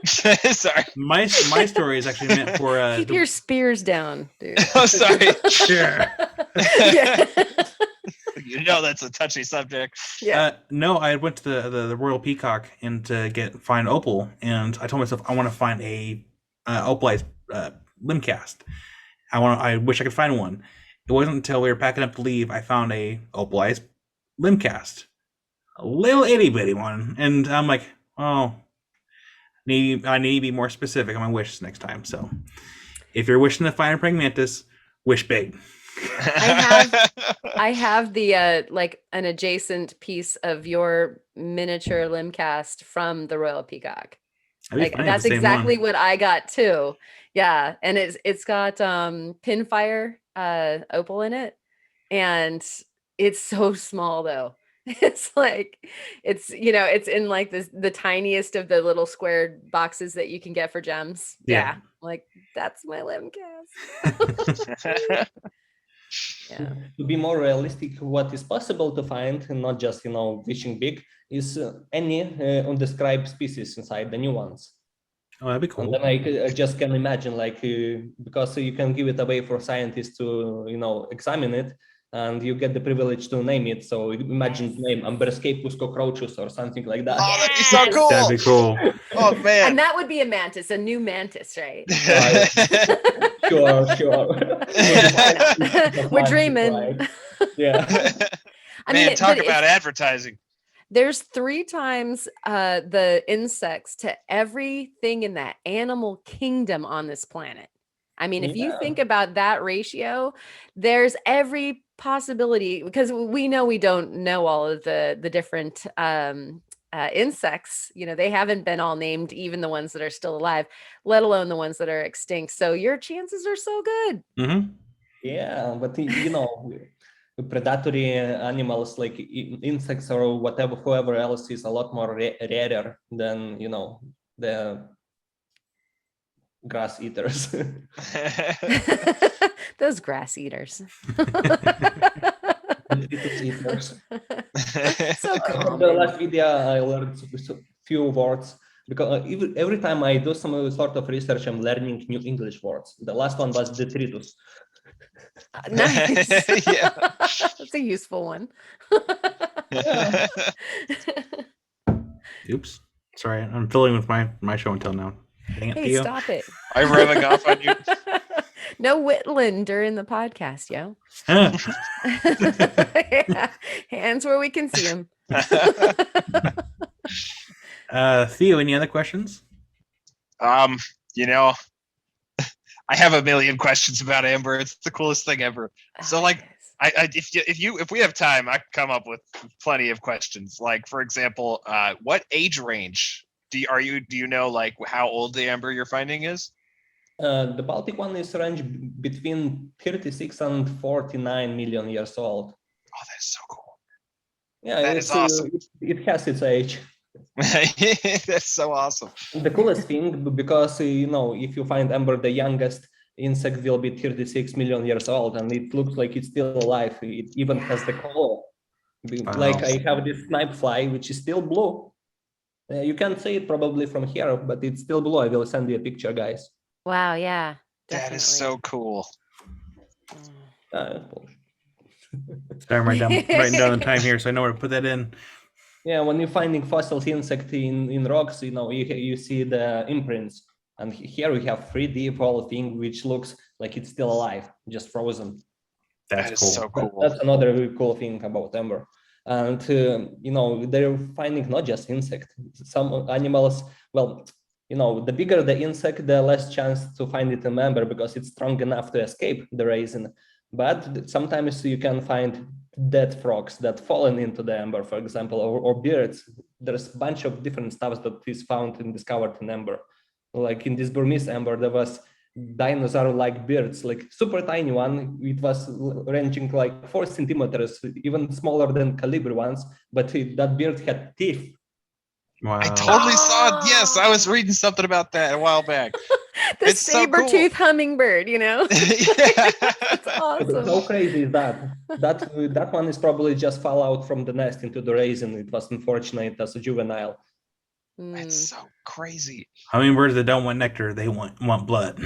Sorry. my story is actually meant for Keep your spears down, dude. Oh, sorry. sure. Yeah. You know that's a touchy subject. Yeah. No, I went to the Royal Peacock and to find opal, and I told myself I want to find a opalized limb cast. I wish I could find one. It wasn't until we were packing up to leave I found a opalized limb cast, a little itty bitty one, and I'm like, oh, I need to be more specific on my wishes next time. So, if you're wishing to find a praying mantis, wish big. I have the an adjacent piece of your miniature limb cast from the Royal Peacock. That's exactly what I got too. Yeah, and it's got pinfire opal in it, and it's so small though. It's it's in the tiniest of the little square boxes that you can get for gems. Yeah. That's my limb cast. Yeah. To be more realistic, what is possible to find, and not just wishing big, is any undescribed species inside the new ones. Oh, that'd be And cool. then I just can imagine, because you can give it away for scientists to examine it, and you get the privilege to name it. So imagine the name Amberscape with cockroaches or something like that. Oh, that'd be so cool. That'd be cool. Oh man. And that would be a mantis, a new mantis, right? Sure. We're dreaming. Right. Yeah. I Man, mean, talk but about advertising. there's 3 times the insects to everything in that animal kingdom on this planet. I mean, if you Yeah. think about that ratio, there's every possibility, because we know we don't know all of the different insects. They haven't been all named, even the ones that are still alive, let alone the ones that are extinct. So your chances are so good. Mm-hmm. Yeah, but predatory animals like insects or whoever else is a lot more rarer than the grass eaters. Those grass eaters. Eaters. So From common. the last video, I learned a few words, because every time I do some sort of research, I'm learning new English words. The last one was detritus. Nice. Yeah. That's a useful one. Yeah. Oops. Sorry, I'm filling with my show and tell now. Dang it, Hey, Theo. stop it. I'm rubbing off on you. No whittling during the podcast, yo. Huh. Yeah. Hands where we can see them. Theo, any other questions? I have a million questions about Amber. It's the coolest thing ever. So, if we have time, I can come up with plenty of questions. Like, for example, what age range do you know how old the Amber you're finding is? The Baltic one is range between 36 and 49 million years old. Oh, that's so cool. Yeah, That is awesome. It has its age. That's so awesome. The coolest thing, because if you find Amber, the youngest insect will be 36 million years old, and it looks like it's still alive. It even has the color. Like I have this snipe fly, which is still blue. You can't see it probably from here, but it's still blue. I will send you a picture, guys. Wow, yeah. That is so cool. Definitely. Sorry, I'm writing down the time here, so I know where to put that in. Yeah, when you're finding fossils insect in rocks, you see the imprints. And here we have 3D whole thing, which looks like it's still alive, just frozen. That's cool. So cool. That's another really cool thing about Amber. And, they're finding not just insect, some animals, the bigger the insect, the less chance to find it in Amber, because it's strong enough to escape the resin. But sometimes you can find dead frogs that fallen into the Amber, for example, or birds. There's a bunch of different stuff that is found and discovered in Amber. Like in this Burmese Amber, there was dinosaur-like birds, like super tiny one. It was ranging like 4 centimeters, even smaller than Calibri ones, but that bird had teeth. Wow. I totally saw it. Yes, I was reading something about that a while back. The It's so cool. saber-tooth hummingbird, Yeah. That's But awesome. how crazy is that? That one is probably just fall out from the nest into the raisin. It was unfortunate as a juvenile. That's so crazy. Hummingbirds that don't want nectar, they want blood.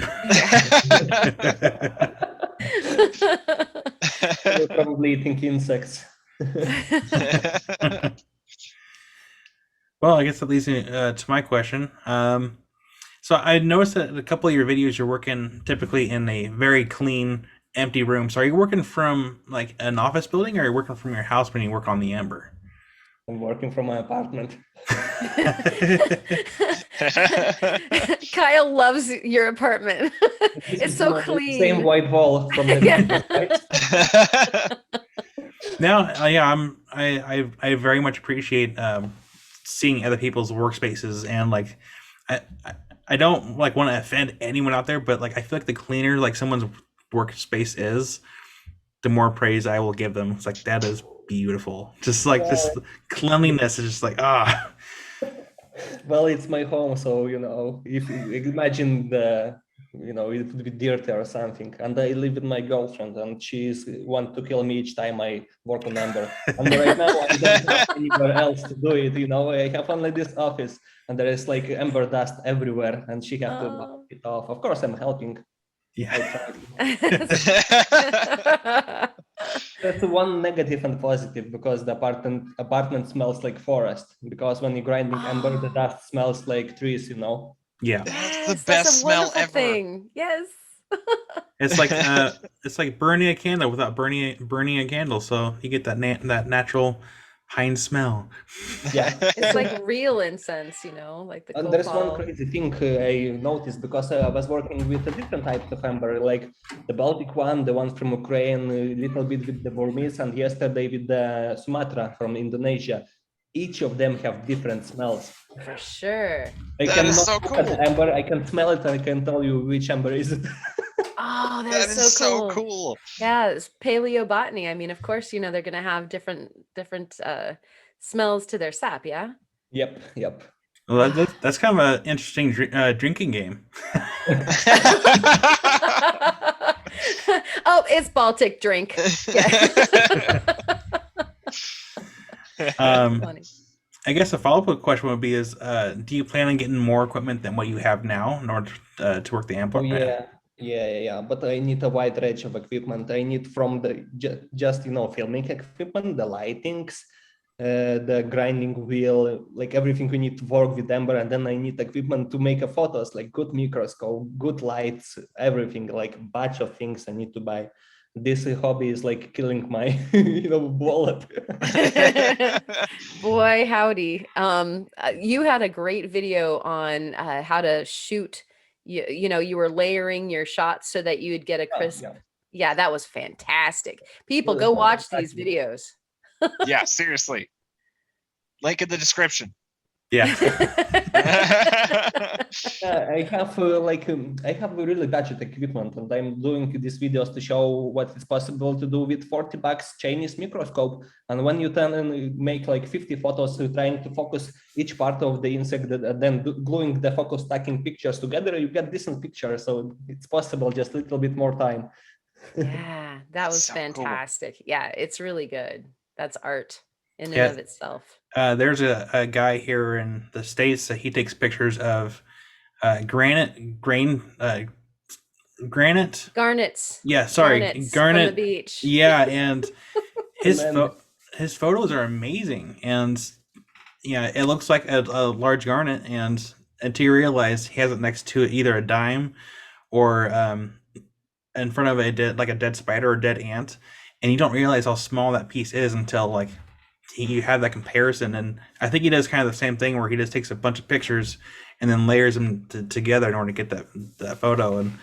They're probably eating insects. Well, I guess that leads me to my question. So I noticed that a couple of your videos you're working typically in a very clean, empty room. So are you working from like an office building, or are you working from your house when you work on the Amber? I'm working from my apartment. Kyle loves your apartment. It's so clean. Same white wall from the Now, I very much appreciate seeing other people's workspaces, and I don't want to offend anyone out there, but I feel like the cleaner someone's workspace is, the more praise I will give them. It's like, that is beautiful. Just this cleanliness is just Well, it's my home, so if you imagine the with dirty or something. And I live with my girlfriend, and she's want to kill me each time I work on Ember. And right now I don't have anywhere else to do it. I have only this office, and there is like Ember dust everywhere, and she have to wipe it off. Of course, I'm helping. Yeah. That's one negative and positive, because the apartment smells like forest. Because when you're grinding Ember, the dust smells like trees. Yeah. That's the Yes, best a wonderful smell ever. thing. Yes. It's like burning a candle without burning a candle, so you get that natural pine smell. Yeah. It's like real incense, like the And there's one copal. crazy thing I noticed, because I was working with a different type of Ember, like the Baltic one, the one from Ukraine, a little bit with the Burmese, and yesterday with the Sumatra from Indonesia. Each of them have different smells. For sure. I That can is so look cool. at the Ember, I can smell it, and I can tell you which Ember is it. Oh, That that's is so so cool. cool. Yeah, it's paleobotany. I mean, of course, they're going to have different smells to their sap, yeah? Yep. Well, that's kind of an interesting drinking game. Oh, it's Baltic drink. Yeah. Funny. I guess a follow-up question would be do you plan on getting more equipment than what you have now in order to work the amp? Oh yeah. But I need a wide range of equipment. I need from the just filming equipment, the lightings, the grinding wheel, like everything we need to work with Ember, and then I need equipment to make photos, like good microscope, good lights, everything, like a batch of things I need to buy. This hobby is like killing my wallet. Boy, howdy. You had a great video on how to shoot. You were layering your shots so that you would get a crisp. Yeah, that was fantastic. People, go watch these videos. Yeah, seriously. Link in the description. Yeah. I have I have really budget equipment, and I'm doing these videos to show what is possible to do with $40 Chinese microscope. And when you make like 50 photos, trying to focus each part of the insect, and then gluing the focus stacking pictures together, you get decent pictures. So it's possible, just a little bit more time. Yeah, that was So cool. fantastic. Yeah, it's really good. That's art in and Yeah. of itself. There's a guy here in the States that he takes pictures of garnets. Yeah, sorry, Garnets garnet. from the beach. Yeah, and his photos are amazing, and yeah, it looks like a large garnet, and until you realize he has it next to either a dime or in front of a dead spider or dead ant, and you don't realize how small that piece is until you have that comparison. And I think he does kind of the same thing where he just takes a bunch of pictures and then layers them together in order to get that photo. And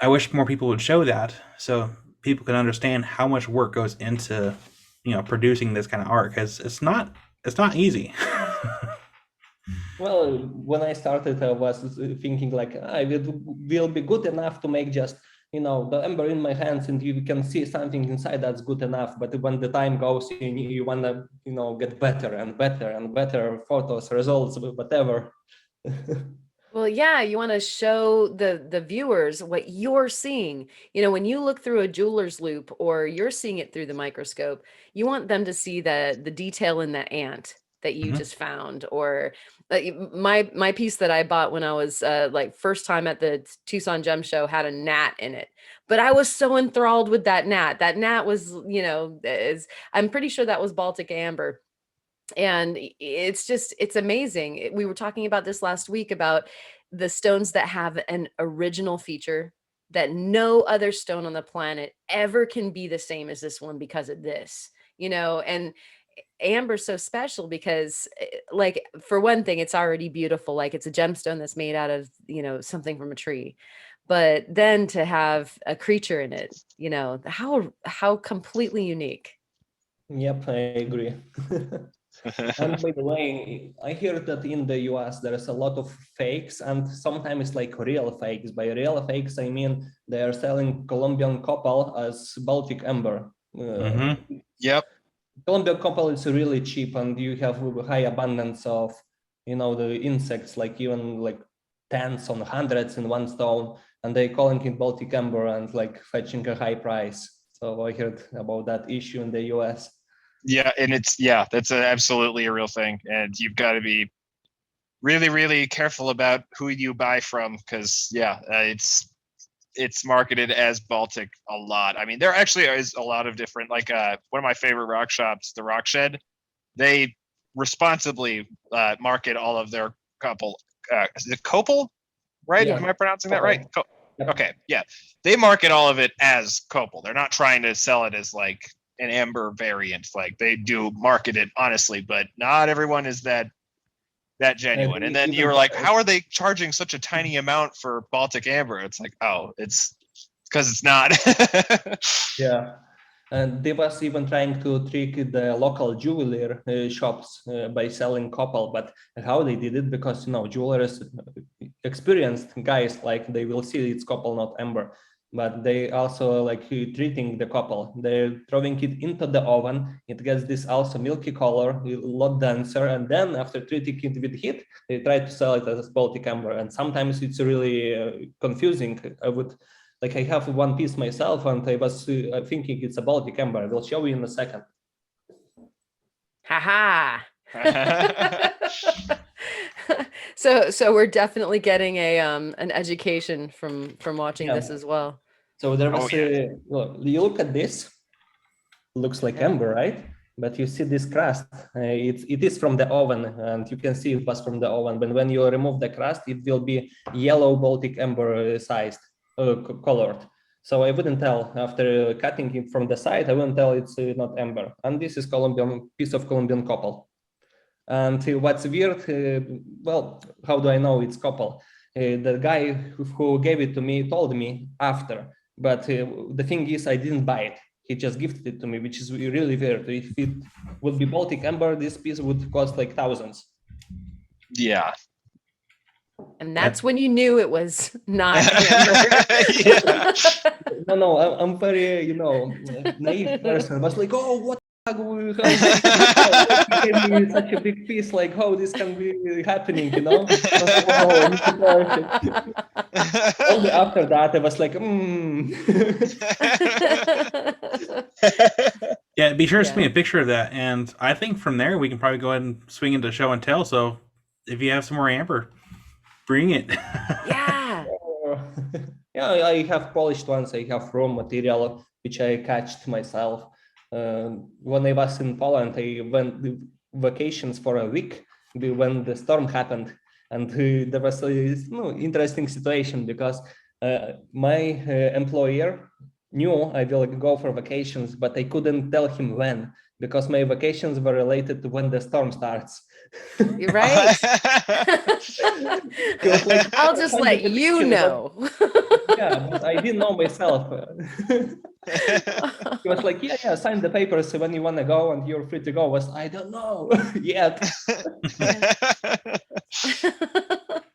I wish more people would show that so people can understand how much work goes into producing this kind of art, because it's not easy. Well, when I started, I was thinking like I will be good enough to make just the Ember in my hands, and you can see something inside that's good enough. But when the time goes, you want to get better and better and better photos, results, whatever. Well, yeah, you want to show the viewers what you're seeing. When you look through a jeweler's loop or you're seeing it through the microscope, you want them to see the detail in that ant that you just found. Or my piece that I bought when I was first time at the Tucson Gem Show had a gnat in it, but I was so enthralled with that gnat. That gnat was, I'm pretty sure that was Baltic amber. And it's amazing. We were talking about this last week about the stones that have an original feature that no other stone on the planet ever can be the same as this one because of this, and amber's so special because for one thing, it's already beautiful. Like it's a gemstone that's made out of, something from a tree, but then to have a creature in it, how completely unique. Yep, I agree. And by the way, I hear that in the US there's a lot of fakes, and sometimes it's like real fakes. By real fakes, I mean they are selling Colombian copal as Baltic amber. Yep. Colombian copal is really cheap, and you have a high abundance of, the insects, like even like tens on hundreds in one stone. and they calling it Baltic amber and like fetching a high price. So I heard about that issue in the US. Yeah, and that's absolutely a real thing, and you've got to be really, really careful about who you buy from, because it's marketed as Baltic a lot. I mean, there actually is a lot of different, like one of my favorite rock shops, the Rock Shed, they responsibly market all of their couple. Is it Copal? Right? Yeah. Am I pronouncing that right? Yep. Okay, yeah. They market all of it as Copal. They're not trying to sell it as like an amber variant. Like they do market it honestly, but not everyone is that genuine. And then you're like, how are they charging such a tiny amount for Baltic amber? It's like, oh, it's because it's not. Yeah. And they was even trying to trick the local jeweler shops by selling copal, but how they did it, because jewelers, experienced guys, like they will see it's copal, not amber, but they also like treating the copal. They're throwing it into the oven. It gets this also milky color, a lot denser, and then after treating it with heat, they try to sell it as Baltic amber. And sometimes it's really confusing. I have one piece myself, and I was thinking it's a Baltic amber. I will show you in a second. Ha So we're definitely getting an education from watching this as well. So there was you look at this, looks like amber, right? But you see this crust. It is from the oven, and you can see it was from the oven. But when you remove the crust, it will be yellow Baltic amber sized. Colored. So I wouldn't tell after cutting it from the side. I wouldn't tell it's not amber. And this is piece of Colombian copal. And what's weird, well, how do I know it's copal? The guy who gave it to me told me after, but the thing is I didn't buy it. He just gifted it to me, which is really weird. If it would be Baltic amber, this piece would cost like thousands. Yeah. And that's when you knew it was not amber. No, I'm very, naive person. I was like, oh, what gave me such a big piece, like, how this can be happening, Only after that, I was like, Yeah, be sure to send me a picture of that. And I think from there, we can probably go ahead and swing into show and tell. So if you have some more amber, bring it. Yeah. Yeah, I have polished ones. I have raw material, which I catched myself. When I was in Poland, I went vacations for a week when the storm happened. And there was an interesting situation because my employer knew I will go for vacations, but I couldn't tell him when, because my vacations were related to when the storm starts. You're right. Like, I'll just let you know. Yeah, but I didn't know myself. He was like, yeah, sign the papers when you want to go and you're free to go. I don't know yet.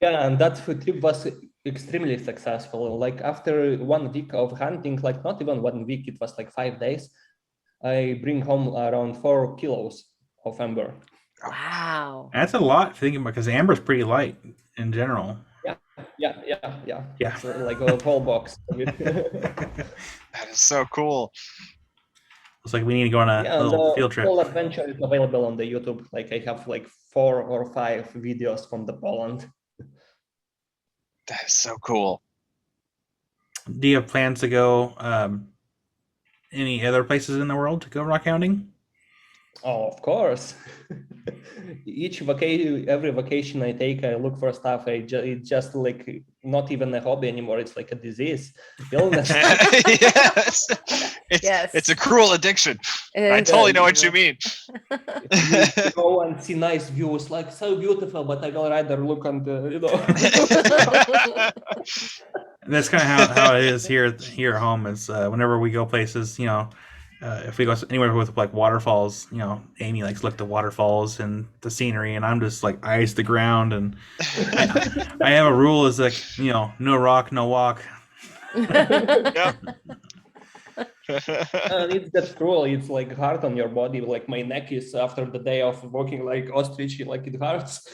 Yeah, and that trip was extremely successful. Like after 1 week of hunting, like not even 1 week, it was like 5 days, I bring home around 4 kilos of amber. Wow. That's a lot thinking about, because amber's pretty light in general. Yeah. Yeah. It's like a whole box. That is so cool. It's like we need to go on a little field trip. The whole adventure is available on the YouTube. Like I have like 4 or 5 videos from the Poland. That is so cool. Do you have plans to go any other places in the world to go rock hounding? Oh, of course. Every vacation I take, I look for stuff. It's just like not even a hobby anymore. It's like a disease, illness. Yes. It's a cruel addiction. I totally know what you mean. You go and see nice views, like so beautiful, but I will rather look on the, That's kind of how it is here at home. Is whenever we go places, if we go anywhere with like waterfalls, Amy likes to look at the waterfalls and the scenery, and I'm just like eyes to the ground. And I have a rule is like, no rock, no walk. Yeah. And it's that cruel. It's like hard on your body. Like my neck is after the day of walking like ostrich, like it hurts.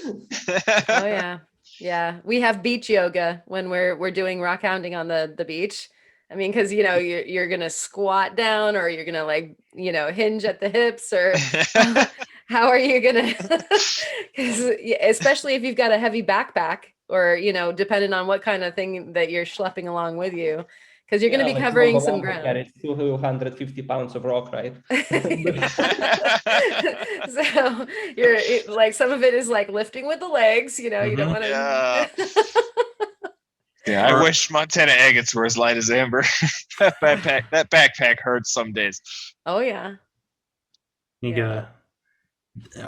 Oh yeah. Yeah, we have beach yoga when we're doing rock hounding on the beach. I mean, because you're gonna squat down or you're gonna like hinge at the hips or how are you gonna? Because especially if you've got a heavy backpack or depending on what kind of thing that you're schlepping along with you, because you're gonna be like covering number some one ground. carries 250 pounds of rock, right? So you're like some of it is like lifting with the legs. You don't Mhm. want to. Yeah. Yeah, I wish Montana agates were as light as Amber. that backpack hurts some days. Oh yeah. You Yeah.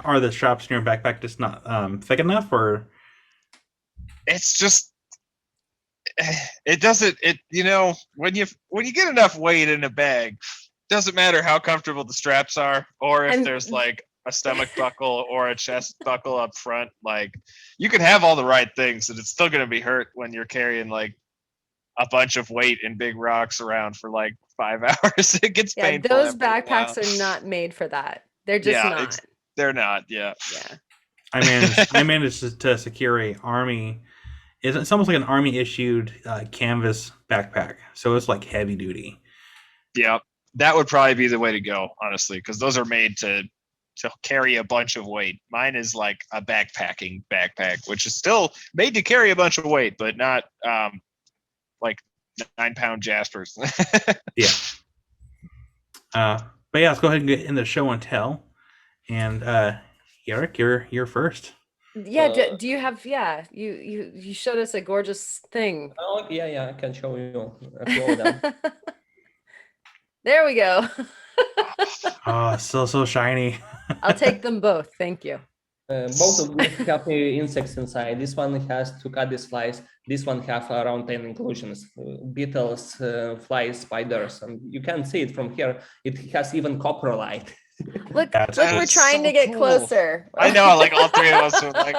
are the straps in your backpack just not thick enough, or It's just it doesn't when you get enough weight in a bag, doesn't matter how comfortable the straps are or if And- there's like a stomach buckle or a chest buckle up front. Like you can have all the right things and it's still going to be hurt when you're carrying like a bunch of weight and big rocks around for like 5 hours. It gets Yeah, painful. those after a while. backpacks are not made for that. They're just not. They're not. Yeah. Yeah. I managed to secure a army. It's almost like an army issued canvas backpack, so it's like heavy duty. Yeah, that would probably be the way to go, honestly, because those are made to carry a bunch of weight. Mine is like a backpacking backpack, which is still made to carry a bunch of weight, but not like 9-pound Jaspers. Yeah. But yeah, let's go ahead and get into show and tell. And Jarek, you're first. Yeah, do you have you showed us a gorgeous thing. Oh yeah, I can show you a few of them. There we go. Oh, so shiny. I'll take them both. Thank you. Both of these have insects inside. This one has 2 caddis flies. This one have around 10 inclusions. Beetles, flies, spiders. And you can see it from here. It has even coprolite. Look, That's we're trying to get cool. closer. I know, like all three of us are like,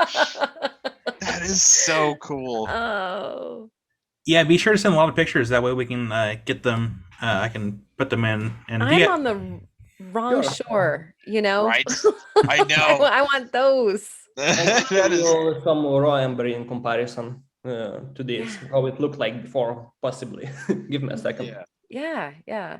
that is so cool. Oh. Yeah, be sure to send a lot of pictures. That way we can get them. I can put them in. And I'm on the wrong shore, Right? I know. I want those. That is some raw amber in comparison to this. How it looked like before, possibly. Give me a second. Yeah.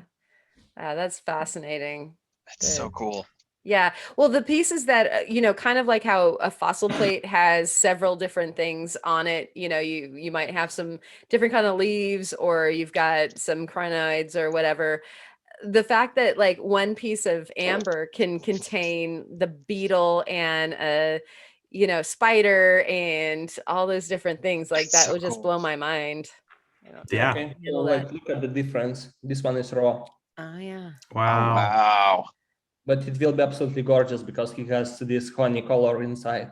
That's fascinating. that's so cool. Yeah. Well, the pieces that, kind of like how a fossil plate has several different things on it, you might have some different kind of leaves or you've got some crinoids or whatever. The fact that like one piece of amber can contain the beetle and a, spider and all those different things like That's that so would just cool. blow my mind. Yeah. Okay. So, Handle like, that. look at the difference. This one is raw, Oh yeah. Wow. Wow. but it will be absolutely gorgeous because he has this honey color inside.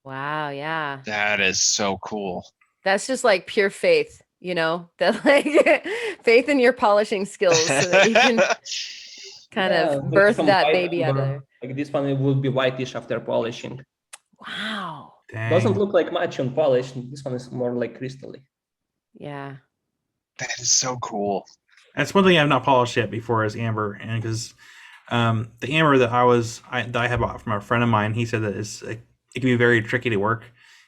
Wow. Yeah. That is so cool. That's just like pure faith, that like faith in your polishing skills so that you can kind Yeah, of there's birth some that white baby out of amber. there. Like this one, it will be whitish after polishing. Wow. Dang. Doesn't look like much on polish. This one is more like crystally. Yeah. That is so cool. That's one thing I've not polished yet before is amber, and because the amber that I have bought from a friend of mine, he said that it can be very tricky to work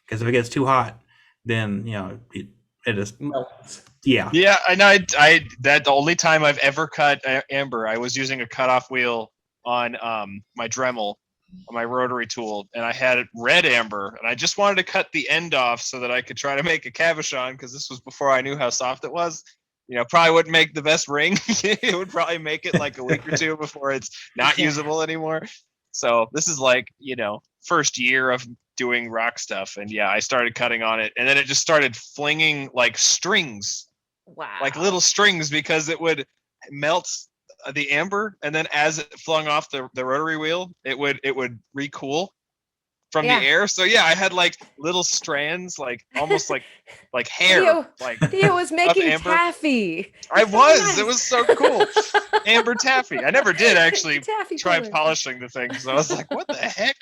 because if it gets too hot, then it just Melts. yeah. Yeah, I know. I that the only time I've ever cut amber, I was using a cutoff wheel on my Dremel, on my rotary tool, and I had red amber, and I just wanted to cut the end off so that I could try to make a cabochon because this was before I knew how soft it was. Probably wouldn't make the best ring. It would probably make it like a week or two before it's not usable anymore. So this is like, first year of doing rock stuff. And I started cutting on it and then it just started flinging like strings, Wow. like little strings because it would melt the amber. And then as it flung off the rotary wheel, it would recool from the air. So I had like little strands, like almost like hair. Theo was making amber. taffy. I So was. nice. It was so cool. Amber taffy. I never did actually Taffy try color. polishing the thing. So I was like, what the heck?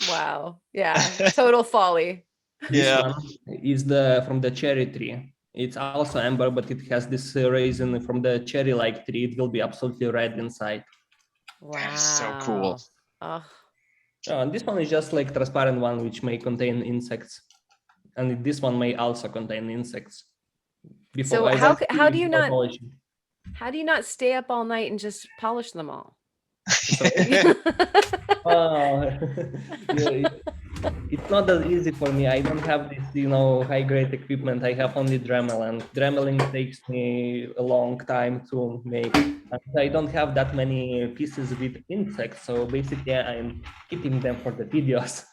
Wow. Yeah. Total folly. This one is from the cherry tree. It's also amber, but it has this resin from the cherry-like tree. It will be absolutely red inside. Wow. That is so cool. Oh, And this one is just like transparent one, which may contain insects, and this one may also contain insects. So as how I how see do you before not polishing. how do you not stay up all night and just polish them all? So, yeah, it's not that easy for me. I don't have this, high grade equipment. I have only Dremel, and Dremeling takes me a long time to make. And I don't have that many pieces with insects, so basically I'm keeping them for the videos.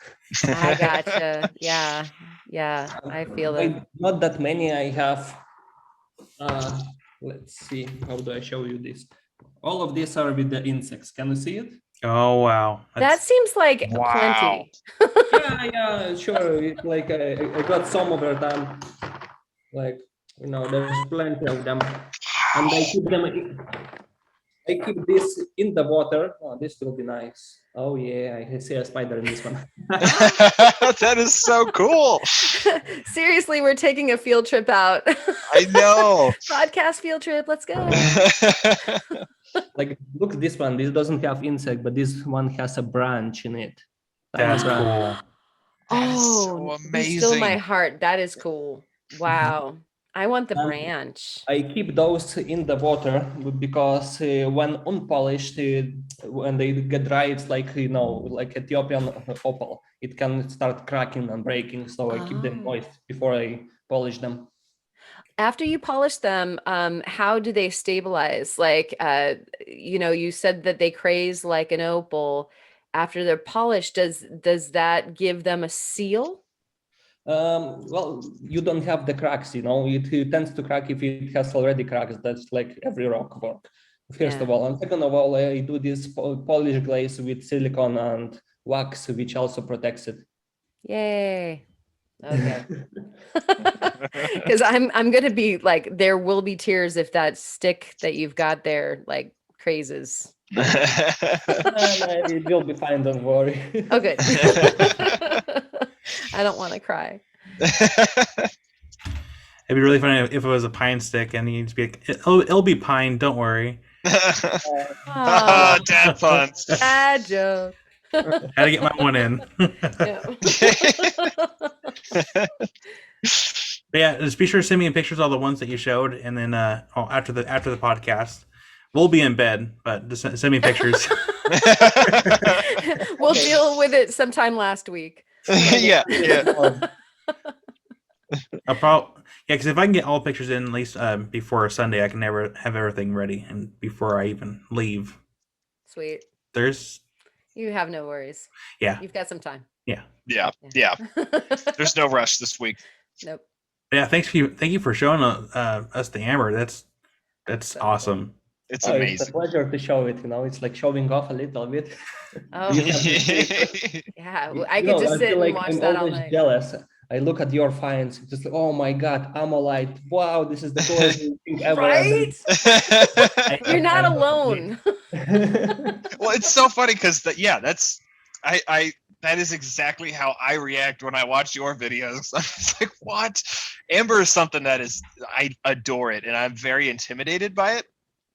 I gotcha. Yeah, I feel it. Not that many. I have. Let's see. How do I show you this? All of these are with the insects. Can you see it? Oh wow, That seems like Wow. plenty. Yeah, sure. It's like I got some over time. Like, there's plenty of them, and I keep this in the water. Oh, this will be nice. Oh yeah, I see a spider in this one. That is so cool. Seriously, we're taking a field trip out. I know. Podcast field trip. Let's go. Like, look, this one. This doesn't have insect, but this one has a branch in it. that's Tiny branch. cool. That is so Oh, be still my amazing. heart. That is cool. Wow. I want the branch. I keep those in the water because when unpolished, when they get dry, it's like, like Ethiopian opal. It can start cracking and breaking. So I keep them Oh. moist before I polish them. After you polish them, how do they stabilize? Like, you said that they craze like an opal. After they're polished, does that give them a seal? Well, you don't have the cracks, it tends to crack if it has already cracks. That's like every rock work, first of Yeah. all. And second of all, I do this polish glaze with silicone and wax, which also protects it. Yay. Okay. Because I'm gonna be like, there will be tears if that stick that you've got there like crazes. It will be fine, don't worry. Oh, good. I don't want to cry. It'd be really funny if it was a pine stick and you'd just be like, it'll be pine, don't worry. Oh, dad puns. Bad joke. Had to get my one in. But yeah, just be sure to send me pictures of all the ones that you showed, and then after the podcast, we'll be in bed, but just send me pictures. We'll deal with it sometime last week. Yeah. Because if I can get all pictures in at least before Sunday, I can never have everything ready, and before I even leave. Sweet. You have no worries. Yeah. You've got some time. Yeah. There's no rush this week. Nope. Yeah, thank you for showing us the amber. That's awesome. It's amazing. It's a pleasure to show it. It's like showing off a little bit. Oh, yeah. I could just sit and watch that all night. Jealous. I look at your finds, just like, oh my god, Amolite! Wow, this is the coolest thing ever. Right? You're not alone. Well, it's so funny because that is exactly how I react when I watch your videos. I'm just like, what? Amber is something that I adore it, and I'm very intimidated by it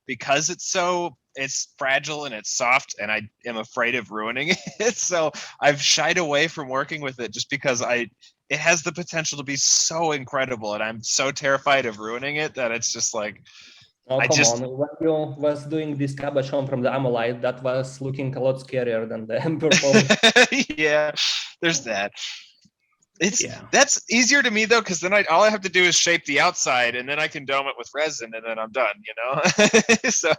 because it's fragile and it's soft, and I am afraid of ruining it. So I've shied away from working with it just because it has the potential to be so incredible, and I'm so terrified of ruining it that it's just like, on. When you was doing this cabochon from the Amolite, that was looking a lot scarier than the Amber. Yeah, there's that. That's easier to me though, because then all I have to do is shape the outside, and then I can dome it with resin, and then I'm done. So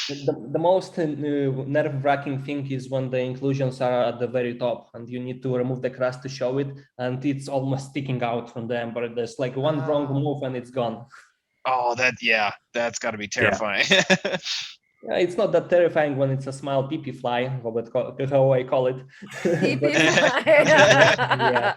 the most nerve-wracking thing is when the inclusions are at the very top, and you need to remove the crust to show it, and it's almost sticking out from the Amber. There's like one wrong move, and it's gone. Oh, that's got to be terrifying. Yeah, it's not that terrifying when it's a small pee-pee fly, how I call it. Pee-pee fly. Yeah.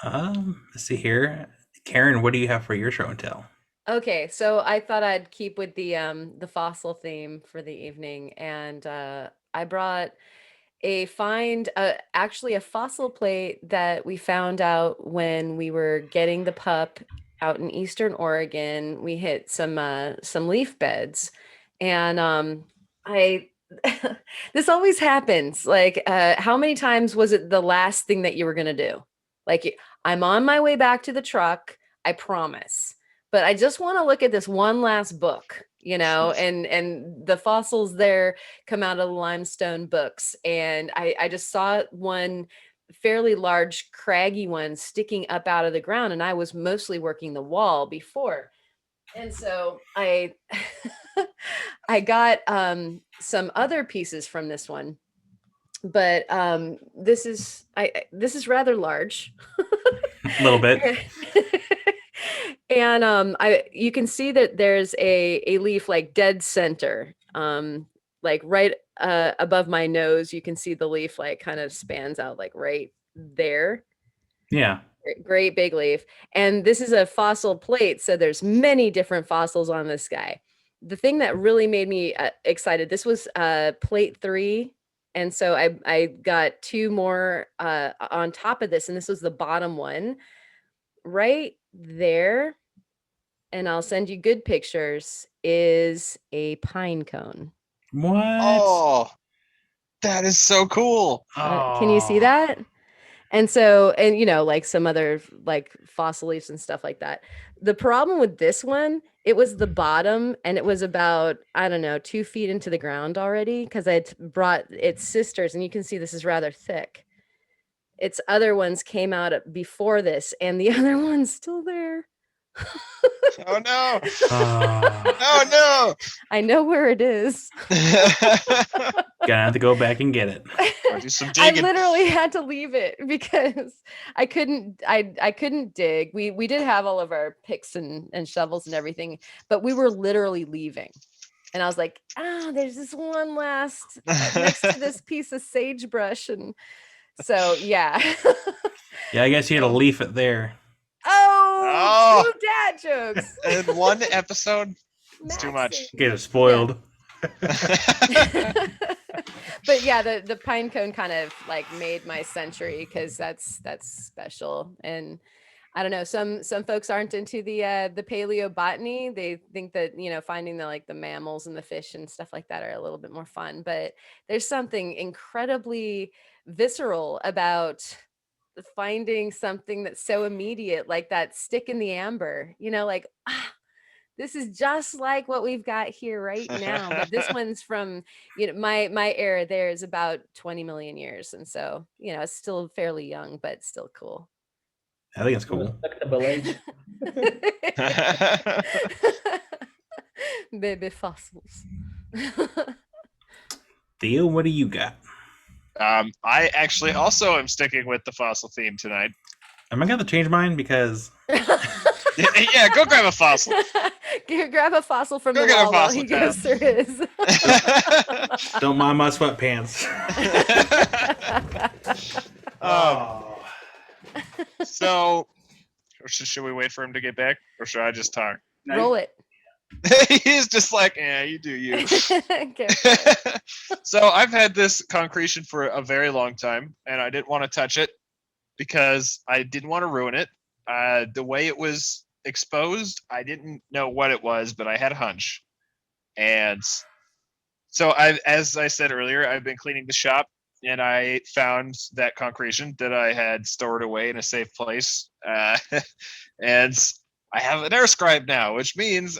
Let's see here. Karen, what do you have for your show and tell? Okay, so I thought I'd keep with the fossil theme for the evening, and I brought actually a fossil plate that we found out when we were getting the pup out in Eastern Oregon. We hit some leaf beds, and I this always happens. Like, how many times was it the last thing that you were going to do? Like, I'm on my way back to the truck, I promise. But I just want to look at this one last book, and the fossils there come out of the limestone books. And I just saw one fairly large, craggy one sticking up out of the ground. And I was mostly working the wall before. And so I I got some other pieces from this one, but this is rather large. A little bit. And you can see that there's a leaf like dead center, like right above my nose. You can see the leaf like kind of spans out like right there. Yeah. Great big leaf. And this is a fossil plate, so there's many different fossils on this guy. The thing that really made me excited, this was plate 3, and so I got 2 more on top of this, and this was the bottom one right there, and I'll send you good pictures, is a pine cone. What? Oh, that is so cool. Can you see that? And so, and like some other like fossil leaves and stuff like that. The problem with this one, it was the bottom, and it was about, I don't know, 2 feet into the ground already, because I brought its sisters, and you can see this is rather thick. Its other ones came out before this, and the other one's still there. Oh no. Oh. Oh no. I know where it is. Gonna have to go back and get it. Go do some I digging. literally had to leave it because I couldn't dig. We did have all of our picks and shovels and everything, but we were literally leaving. And I was like, there's this one last next to this piece of sagebrush. And so, yeah. Yeah, I guess you had to leaf it there. Oh, 2 dad jokes. In one episode, it's too much. Get it spoiled. But yeah, the pine cone kind of like made my century, because that's special. And I don't know, some folks aren't into the paleobotany. They think that finding the mammals and the fish and stuff like that are a little bit more fun, but there's something incredibly visceral about finding something that's so immediate, like that stick in the amber, this is just like what we've got here right now. But this one's from, my era there is about 20 million years. And so, it's still fairly young, but still cool. I think it's cool. Respectable age. Baby fossils. Theo, what do you got? I actually also am sticking with the fossil theme tonight. Am I gonna have to change mine because Yeah, go grab a fossil. Grab a fossil from Go the get a wall while fossil, he goes through his. don't mind my sweatpants. So, should we wait for him to get back, or should I just talk? Roll it. He's just like, yeah, you do you. Okay. So I've had this concretion for a very long time, and I didn't want to touch it because I didn't want to ruin it. The way it was exposed, I didn't know what it was, but I had a hunch. And so as I said earlier, I've been cleaning the shop, and I found that concretion that I had stored away in a safe place. And I have an air scribe now, which means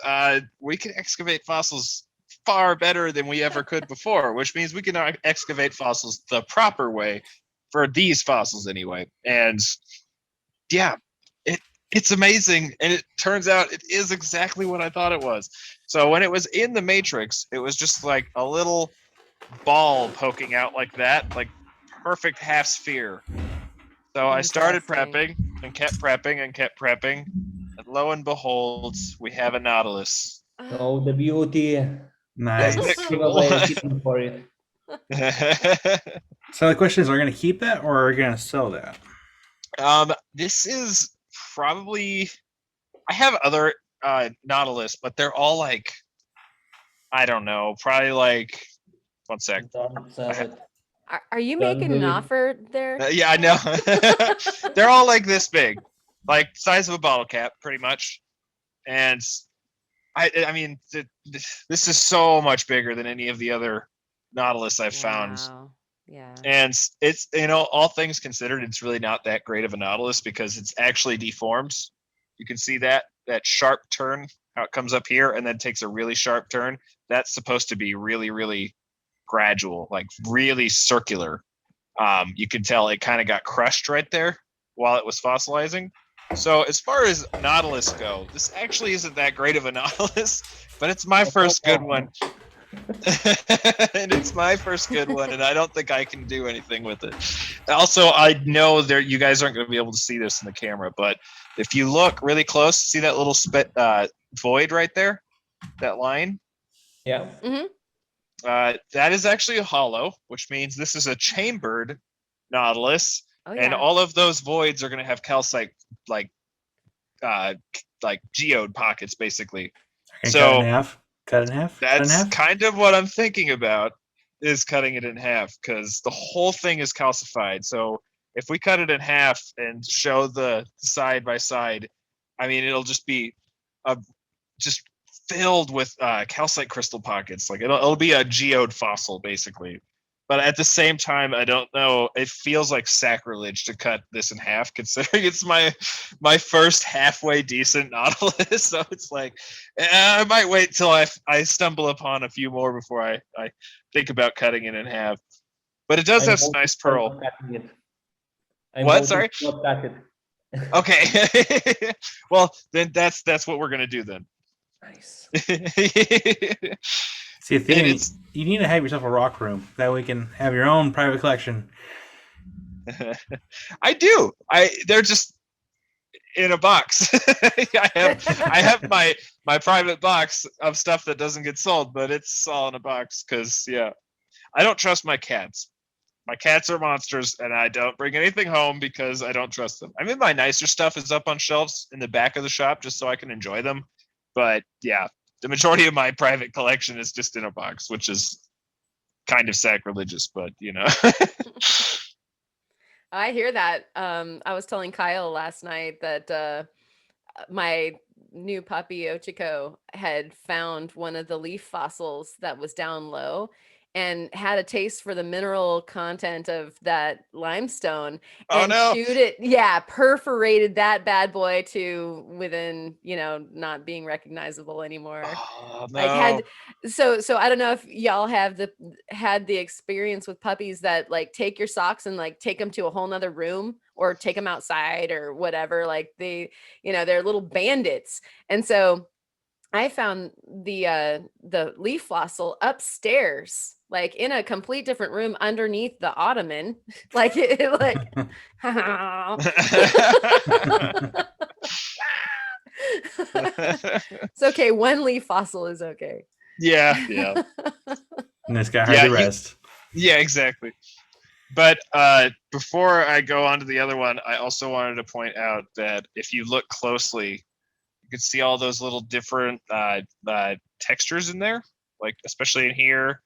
we can excavate fossils far better than we ever could before, which means we can excavate fossils the proper way for these fossils anyway. And yeah, it's amazing. And it turns out it is exactly what I thought it was. So when it was in the Matrix, it was just like a little ball poking out like that, like perfect half sphere. So I started prepping and kept prepping and kept prepping. And lo and behold, we have a nautilus. Oh, the beauty. Nice. Isn't it Give cool? away a kitten for it. So the question is, are we gonna keep that or are we gonna sell that? This is probably, I have other nautilus, but they're all like, I don't know, probably like, one sec. Don't sell it. Are you making an offer there? Yeah, I know. They're all like this big, like size of a bottle cap, pretty much. And I mean, this is so much bigger than any of the other nautilus I've found. Wow. Yeah. And it's, all things considered, it's really not that great of a nautilus because it's actually deformed. You can see that sharp turn, how it comes up here and then takes a really sharp turn. That's supposed to be really, really gradual, like really circular. You can tell it kind of got crushed right there while it was fossilizing. So as far as nautilus go, this actually isn't that great of a nautilus, but it's my first good one. And it's my first good one, and I don't think I can do anything with it. Also, I know you guys aren't going to be able to see this in the camera, but if you look really close, see that little void right there, that line? Yeah. Mm-hmm. That is actually a hollow, which means this is a chambered nautilus, Oh, yeah. and all of those voids are going to have calcite, like geode pockets, basically. Okay, So cut in half. Cut in half. Cut in that's half. kind of what I'm thinking about, is cutting it in half, because the whole thing is calcified. So if we cut it in half and show the side by side, I mean, it'll just be just filled with calcite crystal pockets. Like it'll be a geode fossil, basically. But at the same time, I don't know. It feels like sacrilege to cut this in half, considering it's my first halfway decent nautilus. So it's like, I might wait till I stumble upon a few more before I think about cutting it in half. But it does have some nice pearl. What? Sorry? Okay. Well, then that's what we're gonna do then. Nice. See, Theo, you need to have yourself a rock room. That way you can have your own private collection. I do. They're just in a box. I have my private box of stuff that doesn't get sold, but it's all in a box because I don't trust my cats. My cats are monsters, and I don't bring anything home because I don't trust them. I mean, my nicer stuff is up on shelves in the back of the shop just so I can enjoy them. But yeah, the majority of my private collection is just in a box, which is kind of sacrilegious, but I hear that. I was telling Kyle last night that my new puppy Ochiko had found one of the leaf fossils that was down low and had a taste for the mineral content of that limestone and chewed it. Yeah, perforated that bad boy to within, not being recognizable anymore. Oh, no. Like so I don't know if y'all have had the experience with puppies that like take your socks and like take them to a whole nother room or take them outside or whatever. Like they're little bandits. And so I found the leaf fossil upstairs, like in a complete different room underneath the ottoman. Like it's okay. One leaf fossil is okay. Yeah. And this guy had the rest. Yeah, exactly. But before I go on to the other one, I also wanted to point out that if you look closely, you can see all those little different textures in there, like especially in here,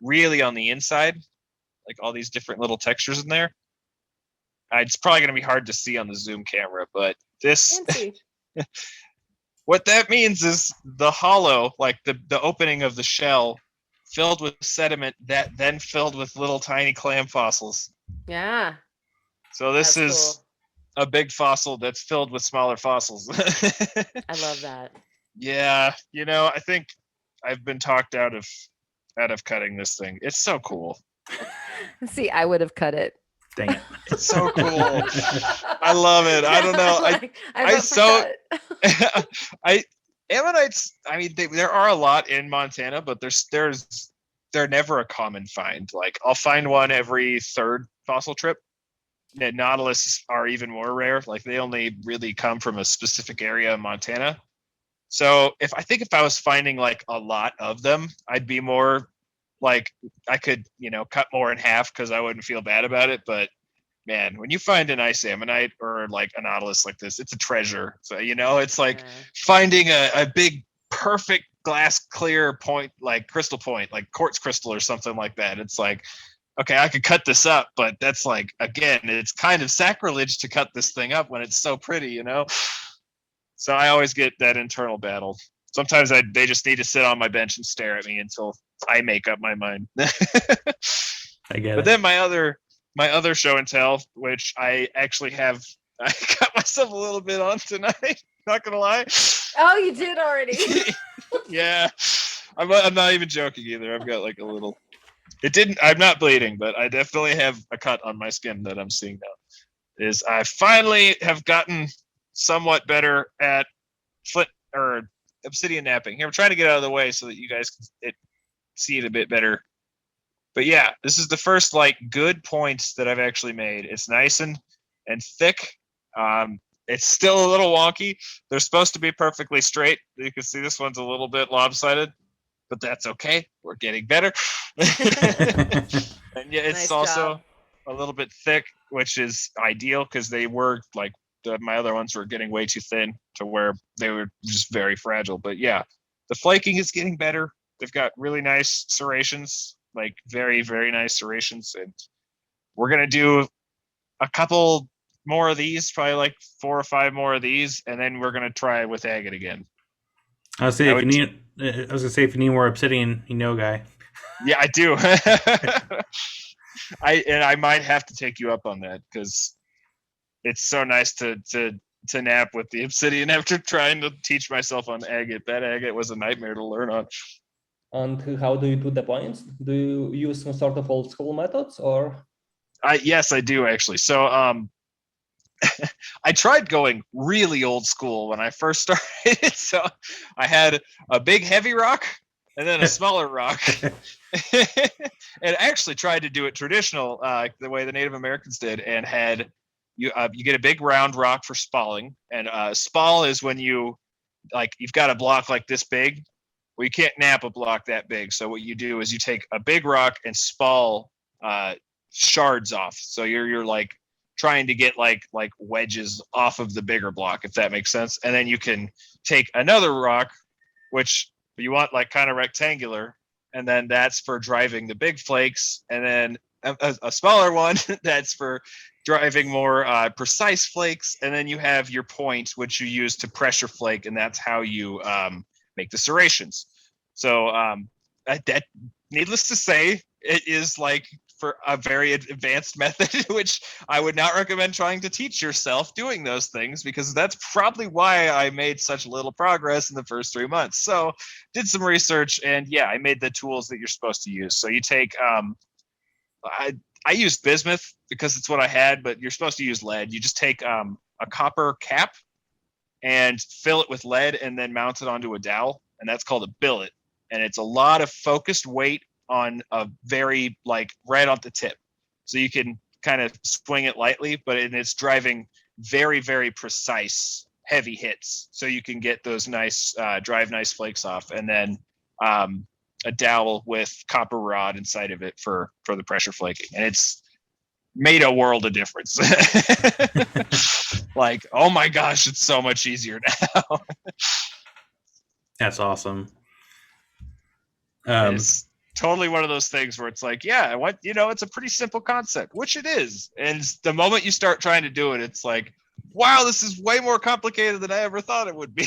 really on the inside, like all these different little textures in there. It's probably going to be hard to see on the zoom camera, but this, what that means is the hollow, like the opening of the shell, filled with sediment that then filled with little tiny clam fossils. Yeah. So this is cool. A big fossil that's filled with smaller fossils. I love that. Yeah, I think I've been talked out of cutting this thing. It's so cool. See, I would have cut it. Dang it. It's so cool. I love it. I don't know. Ammonites, I mean, there are a lot in Montana, but they're never a common find. Like I'll find one every third fossil trip. Nautilus are even more rare. Like they only really come from a specific area in Montana. So if I was finding like a lot of them, I'd be more like I could, cut more in half because I wouldn't feel bad about it. But man, when you find a nice ammonite or like a nautilus like this, it's a treasure. So it's like finding a big perfect glass clear point, like crystal point, like quartz crystal or something like that. It's like, okay, I could cut this up, but that's like, again, it's kind of sacrilege to cut this thing up when it's so pretty, So I always get that internal battle. sometimes they just need to sit on my bench and stare at me until I make up my mind. I get it. But then my other show and tell, which I actually have, I got myself a little bit on tonight. Not gonna lie. Oh, you did already. Yeah, I'm not even joking either. I've got like a little. I'm not bleeding, but I definitely have a cut on my skin that I'm seeing now. Is I finally have gotten somewhat better at flint or obsidian napping. Here, I'm trying to get out of the way so that you guys can see it a bit better. But yeah, this is the first like good points that I've actually made. It's nice and thick. It's still a little wonky. They're supposed to be perfectly straight. You can see this one's a little bit lopsided, but that's okay. We're getting better. And yeah, it's Nice also job. a little bit thick, which is ideal because they were like my other ones were getting way too thin to where they were just very fragile. But yeah, the flaking is getting better. They've got really nice serrations, like very, very nice serrations. And we're going to do a couple more of these, probably like 4 or 5 more of these. And then we're going to try with agate again. I was gonna say if you need more obsidian, guy. Yeah, I do. I might have to take you up on that because it's so nice to nap with the obsidian after trying to teach myself on agate. That agate was a nightmare to learn on. And how do you do the points? Do you use some sort of old school methods or? Yes, I do actually. So I tried going really old school when I first started. So I had a big heavy rock and then a smaller rock. And actually tried to do it traditional, the way the Native Americans did, and had you get a big round rock for spalling. And spall is when you've got a block like this big. Well, you can't nap a block that big. So what you do is you take a big rock and spall shards off. So you're like trying to get like wedges off of the bigger block, if that makes sense. And then you can take another rock, which you want like kind of rectangular, and then that's for driving the big flakes. And then a smaller one that's for driving more precise flakes. And then you have your point, which you use to pressure flake, and that's how you make the serrations. So that, needless to say, it is like for a very advanced method, which I would not recommend trying to teach yourself doing those things, because that's probably why I made such little progress in the first 3 months. So did some research, and yeah, I made the tools that you're supposed to use. So you take, I used bismuth because it's what I had, but you're supposed to use lead. You just take a copper cap and fill it with lead and then mount it onto a dowel, and that's called a billet. And it's a lot of focused weight on a very right on the tip. So you can kind of swing it lightly, but it's driving very, very precise, heavy hits. So you can get those nice, drive nice flakes off. And then a dowel with copper rod inside of it for the pressure flaking. And it's made a world of difference. Like, oh my gosh, it's so much easier now. That's awesome. It's totally one of those things where it's like, yeah, it's a pretty simple concept, which it is. And the moment you start trying to do it, it's like, wow, this is way more complicated than I ever thought it would be.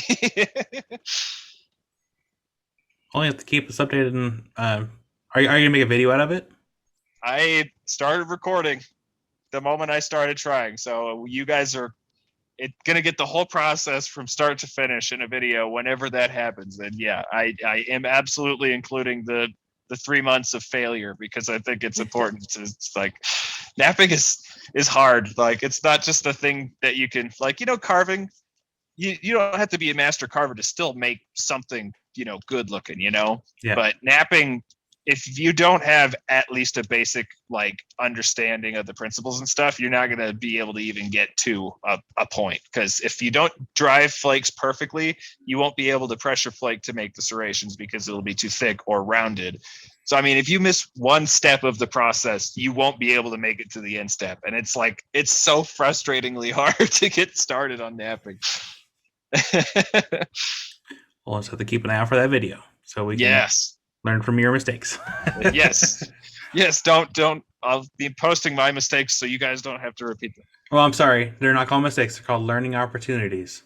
Only have to keep us updated. And are you gonna make a video out of it? I started recording the moment I started trying. So you guys are gonna get the whole process from start to finish in a video whenever that happens. And yeah, I am absolutely including the 3 months of failure, because I think it's important. It's like napping is hard. Like, it's not just a thing that you can carving. You don't have to be a master carver to still make something good looking. Yeah. But napping, if you don't have at least a basic understanding of the principles and stuff, you're not going to be able to even get to a point. Because if you don't drive flakes perfectly, you won't be able to pressure flake to make the serrations, because it'll be too thick or rounded. So, I mean, if you miss one step of the process, you won't be able to make it to the end step. And it's so frustratingly hard to get started on napping. We'll just have to keep an eye out for that video so we can learn from your mistakes. Yes. Don't. I'll be posting my mistakes so you guys don't have to repeat them. Well, I'm sorry. They're not called mistakes. They're called learning opportunities.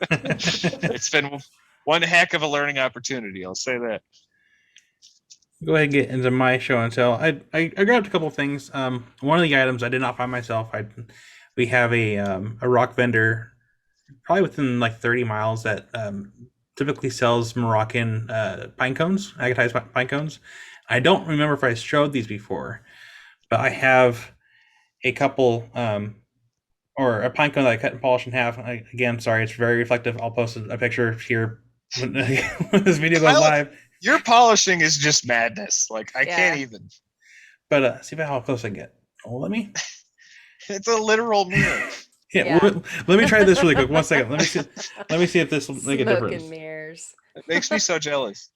It's been one heck of a learning opportunity. I'll say that. Go ahead and get into my show and tell. I grabbed a couple of things. One of the items I did not find myself. We have a rock vendor, probably within like 30 miles, that typically sells Moroccan pine cones, agatized pine cones. I don't remember if I showed these before, but I have a couple, or a pine cone that I cut and polished in half. Again, sorry, it's very reflective. I'll post a picture here when this video goes live. Your polishing is just madness. Like, I can't even. But see how close I get. Oh, let me. It's a literal mirror. Yeah. Let me try this really quick. 1 second. Let me see if this will make a difference. Smoke and mirrors. It makes me so jealous.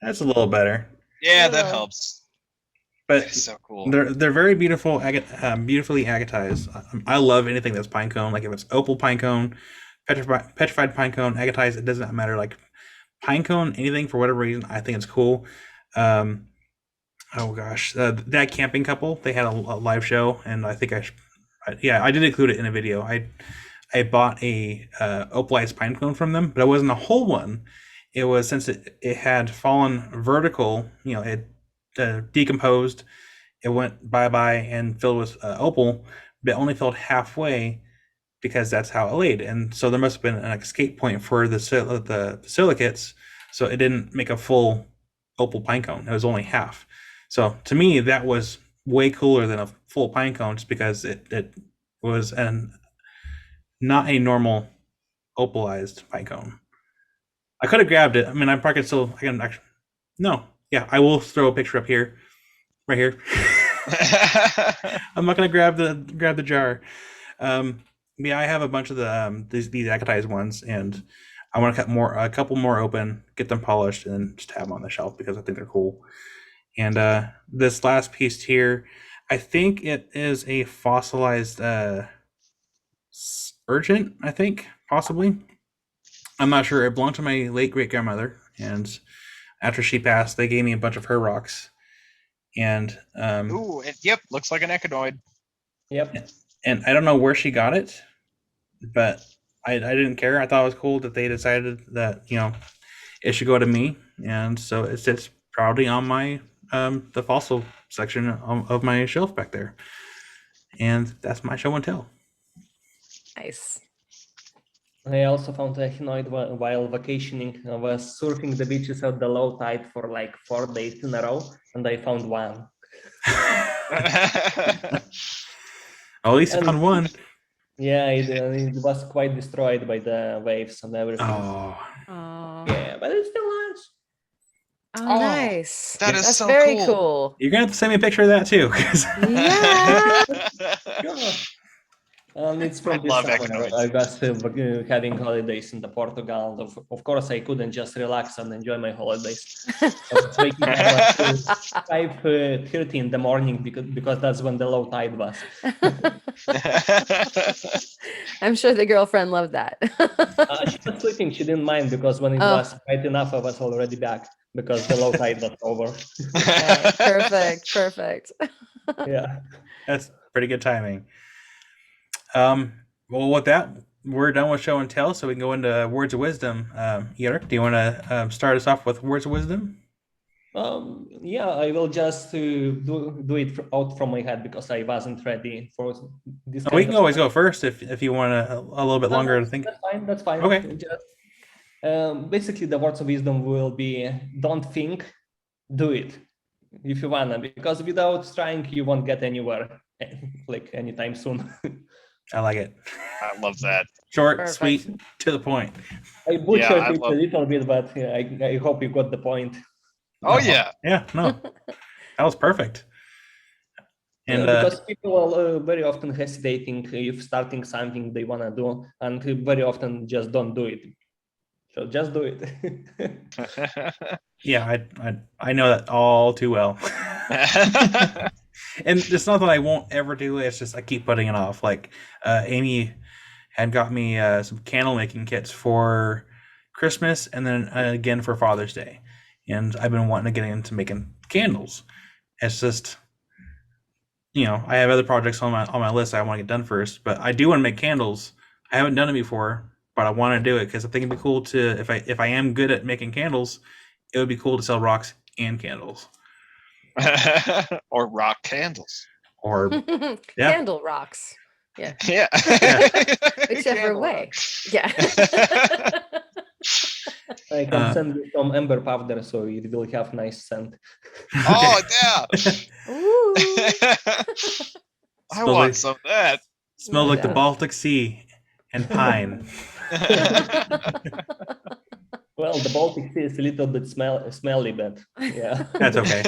That's a little better. Yeah, that helps. But it's so cool. They're very beautiful, beautifully agatized. I love anything that's pine cone. Like if it's opal pine cone, petrified pine cone, agatized, it doesn't matter. Like pine cone, anything for whatever reason, I think it's cool. Oh gosh, that camping couple, they had a live show, and I think I did include it in a video. I bought a opalized pine cone from them, but it wasn't a whole one. It was, since it had fallen vertical, it decomposed, it went bye-bye and filled with opal, but only filled halfway because that's how it laid. And so there must have been an escape point for the silicates, so it didn't make a full opal pine cone. It was only half. So to me, that was way cooler than a full pine cone, just because it was not a normal opalized pine cone. I could have grabbed it. I mean, I can actually. No, yeah, I will throw a picture up here, right here. I'm not gonna grab the jar. Yeah, I have a bunch of these agatized ones, and I want to cut a couple more open, get them polished, and just have them on the shelf because I think they're cool. And this last piece here, I think it is a fossilized urchin. I think possibly. I'm not sure. It belonged to my late great grandmother, and after she passed, they gave me a bunch of her rocks. And yep, looks like an echinoid. Yep. And I don't know where she got it, but I didn't care. I thought it was cool that they decided that it should go to me, and so it sits proudly on my the fossil section of my shelf back there. And that's my show and tell. Nice. I also found a echinoid while vacationing. I was surfing the beaches at the low tide for like 4 days in a row, and I found one. At least you found one. Yeah, it was quite destroyed by the waves and everything. Oh. Yeah, but it's still nice. Oh, nice. That's so very cool. cool. You're gonna have to send me a picture of that too. Yeah. And it's from this summer. I was having holidays in Portugal. Of course, I couldn't just relax and enjoy my holidays. I was waking up at 5:30 in the morning because that's when the low tide was. I'm sure the girlfriend loved that. She was sleeping. She didn't mind because when it was bright enough, I was already back because the low tide was over. Okay, perfect. Yeah. That's pretty good timing. Well, with that, we're done with show and tell, so we can go into words of wisdom. Jarek, do you want to start us off with words of wisdom? Yeah, I will just do it out from my head because I wasn't ready for this. We can always go first if you want a little bit longer to think. That's fine. Okay. Just, basically, the words of wisdom will be: don't think, do it. If you wanna, because without trying, you won't get anywhere, like anytime soon. I like it. I love that. Short, Perfect. sweet, to the point. I butchered it a little bit, but I hope you got the point. Oh yeah. Yeah, no. That was perfect. And because people are very often hesitating if starting something they want to do, and very often just don't do it. So just do it. yeah, I know that all too well. And it's not that I won't ever do it. It's just I keep putting it off. Like Amy had got me some candle making kits for Christmas, and then again for Father's Day. And I've been wanting to get into making candles. It's just, I have other projects on my list I want to get done first. But I do want to make candles. I haven't done it before, but I want to do it because I think it'd be cool to if I am good at making candles, it would be cool to sell rocks and candles. Or rock candles. Or yeah. Candle rocks. Yeah. Yeah. Whichever Candle way. rock. Yeah. I can send you some amber powder so it will have nice scent. Oh yeah. Ooh. I want some of that. Smell like the Yeah. Baltic Sea and pine. Well, the Baltic Sea is a little bit smelly, but yeah. That's okay.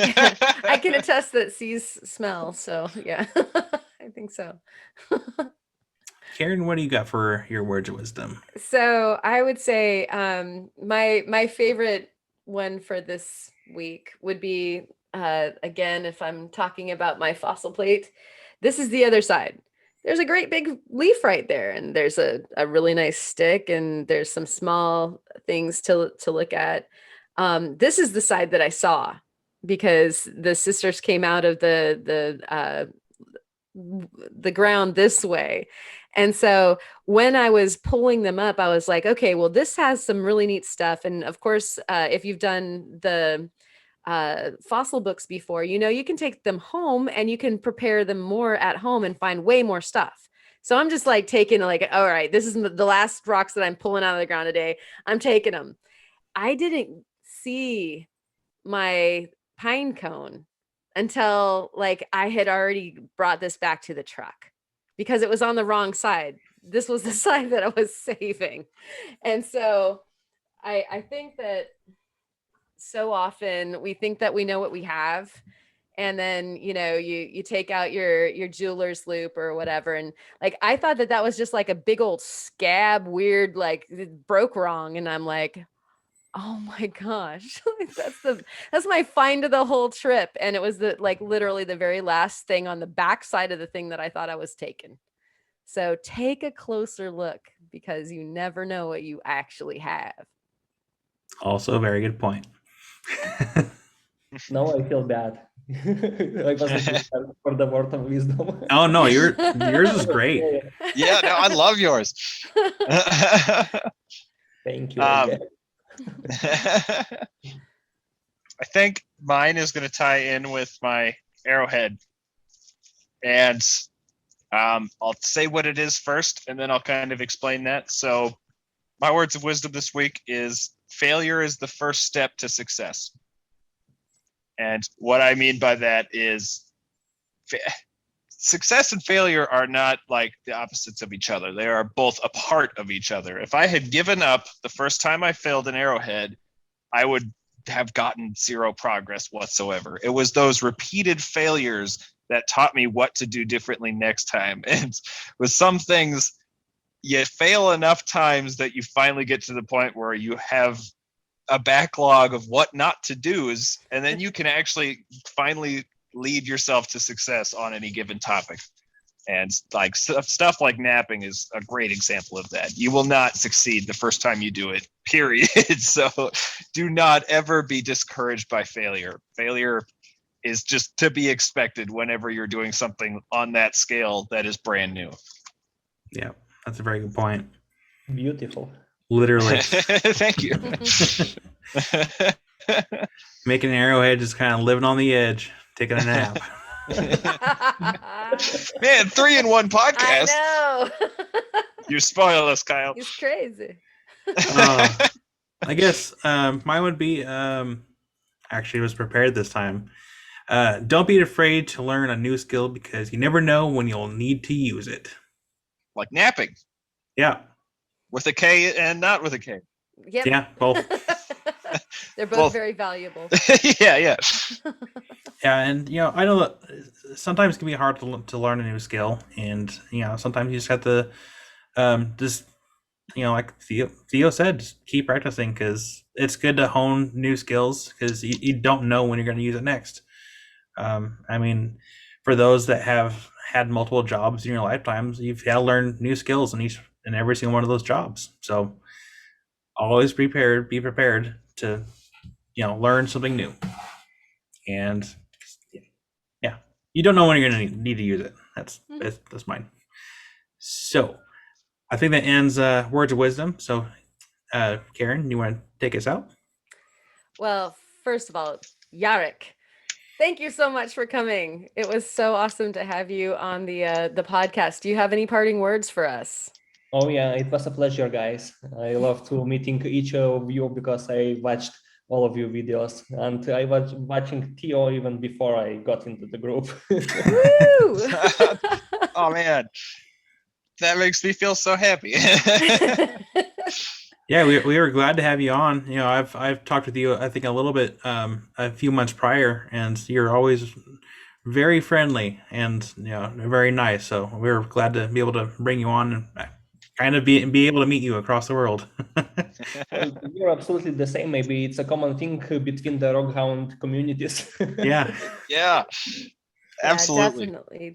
I can attest that seas smell. So yeah, I think so. Karen, what do you got for your words of wisdom? So I would say my favorite one for this week would be again, if I'm talking about my fossil plate, this is the other side. There's a great big leaf right there, and there's a really nice stick, and there's some small things to look at. This is the side that I saw because the sisters came out of the ground this way. And so when I was pulling them up, I was like, okay, well, this has some really neat stuff. And of course, if you've done the fossil books before, you can take them home and you can prepare them more at home and find way more stuff. So I'm just like taking like, all right, this is the last rocks that I'm pulling out of the ground today. I'm taking them. I didn't see my pine cone until like I had already brought this back to the truck because it was on the wrong side. This was the side that I was saving. And so I think that so often we think that we know what we have, and then you take out your jeweler's loop or whatever, and like I thought that was just like a big old scab, weird, like it broke wrong, and I'm like, oh my gosh, that's my find of the whole trip. And it was literally the very last thing on the back side of the thing that I thought I was taking. So take a closer look because you never know what you actually have. Also a very good point. Now I feel bad. I wasn't for the word of wisdom. Oh no, yours is great. Yeah, no, I love yours. Thank you. I think mine is going to tie in with my arrowhead, and I'll say what it is first, and then I'll kind of explain that. So my words of wisdom this week is failure is the first step to success. And what I mean by that is success and failure are not like the opposites of each other. They are both a part of each other. If I had given up the first time I failed an arrowhead, I would have gotten zero progress whatsoever. It was those repeated failures that taught me what to do differently next time. And with some things, you fail enough times that you finally get to the point where you have a backlog of what not to do, and then you can actually finally lead yourself to success on any given topic. And like stuff like napping is a great example of that. You will not succeed the first time you do it, period. So do not ever be discouraged by failure. Failure is just to be expected whenever you're doing something on that scale that is brand new. Yeah, that's a very good point. Beautiful. Literally. Thank you. Making an arrowhead, just kind of living on the edge, taking a nap. Man, 3-in-1 podcast. I know. You spoil us, Kyle. He's crazy. I guess mine would be actually was prepared this time. Don't be afraid to learn a new skill because you never know when you'll need to use it. Like napping. Yeah. With a K and not with a K. Yep. Yeah, both. They're both very valuable. Yeah. Yeah, and I know that sometimes it can be hard to learn a new skill, and sometimes you just have to like Theo said, just keep practicing because it's good to hone new skills because you don't know when you're going to use it next. I mean, for those that have had multiple jobs in your lifetimes, you've got to learn new skills in every single one of those jobs. So always be prepared to learn something new. And yeah, you don't know when you're going to need to use it. That's mine. So I think that ends words of wisdom. So, Karen, you want to take us out? Well, first of all, Jarek, thank you so much for coming. It was so awesome to have you on the podcast. Do you have any parting words for us? Oh yeah, it was a pleasure, guys. I love to meeting each of you because I watched all of your videos, and I was watching Theo even before I got into the group. Woo! Oh man, that makes me feel so happy. Yeah, we were glad to have you on. You know, I've talked with you, I think, a little bit a few months prior, and you're always very friendly and very nice. So we were glad to be able to bring you on and kind of be able to meet you across the world. Well, you're absolutely the same. Maybe it's a common thing between the Rockhound communities. Yeah. Yeah, absolutely.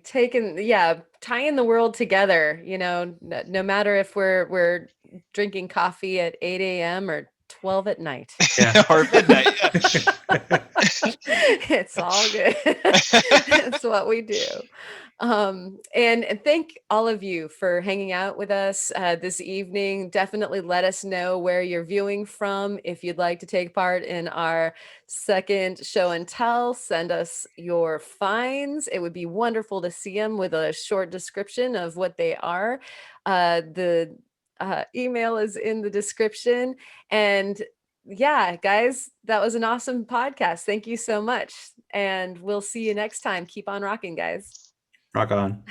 Definitely tying the world together. No matter if we're drinking coffee at 8 a.m. or 12 at night. Yeah. Or midnight. Yeah. It's all good. It's what we do. And thank all of you for hanging out with us this evening. Definitely let us know where you're viewing from. If you'd like to take part in our second show and tell, send us your finds. It would be wonderful to see them with a short description of what they are. The email is in the description. And yeah, guys, that was an awesome podcast. Thank you so much. And we'll see you next time. Keep on rocking, guys. Rock on.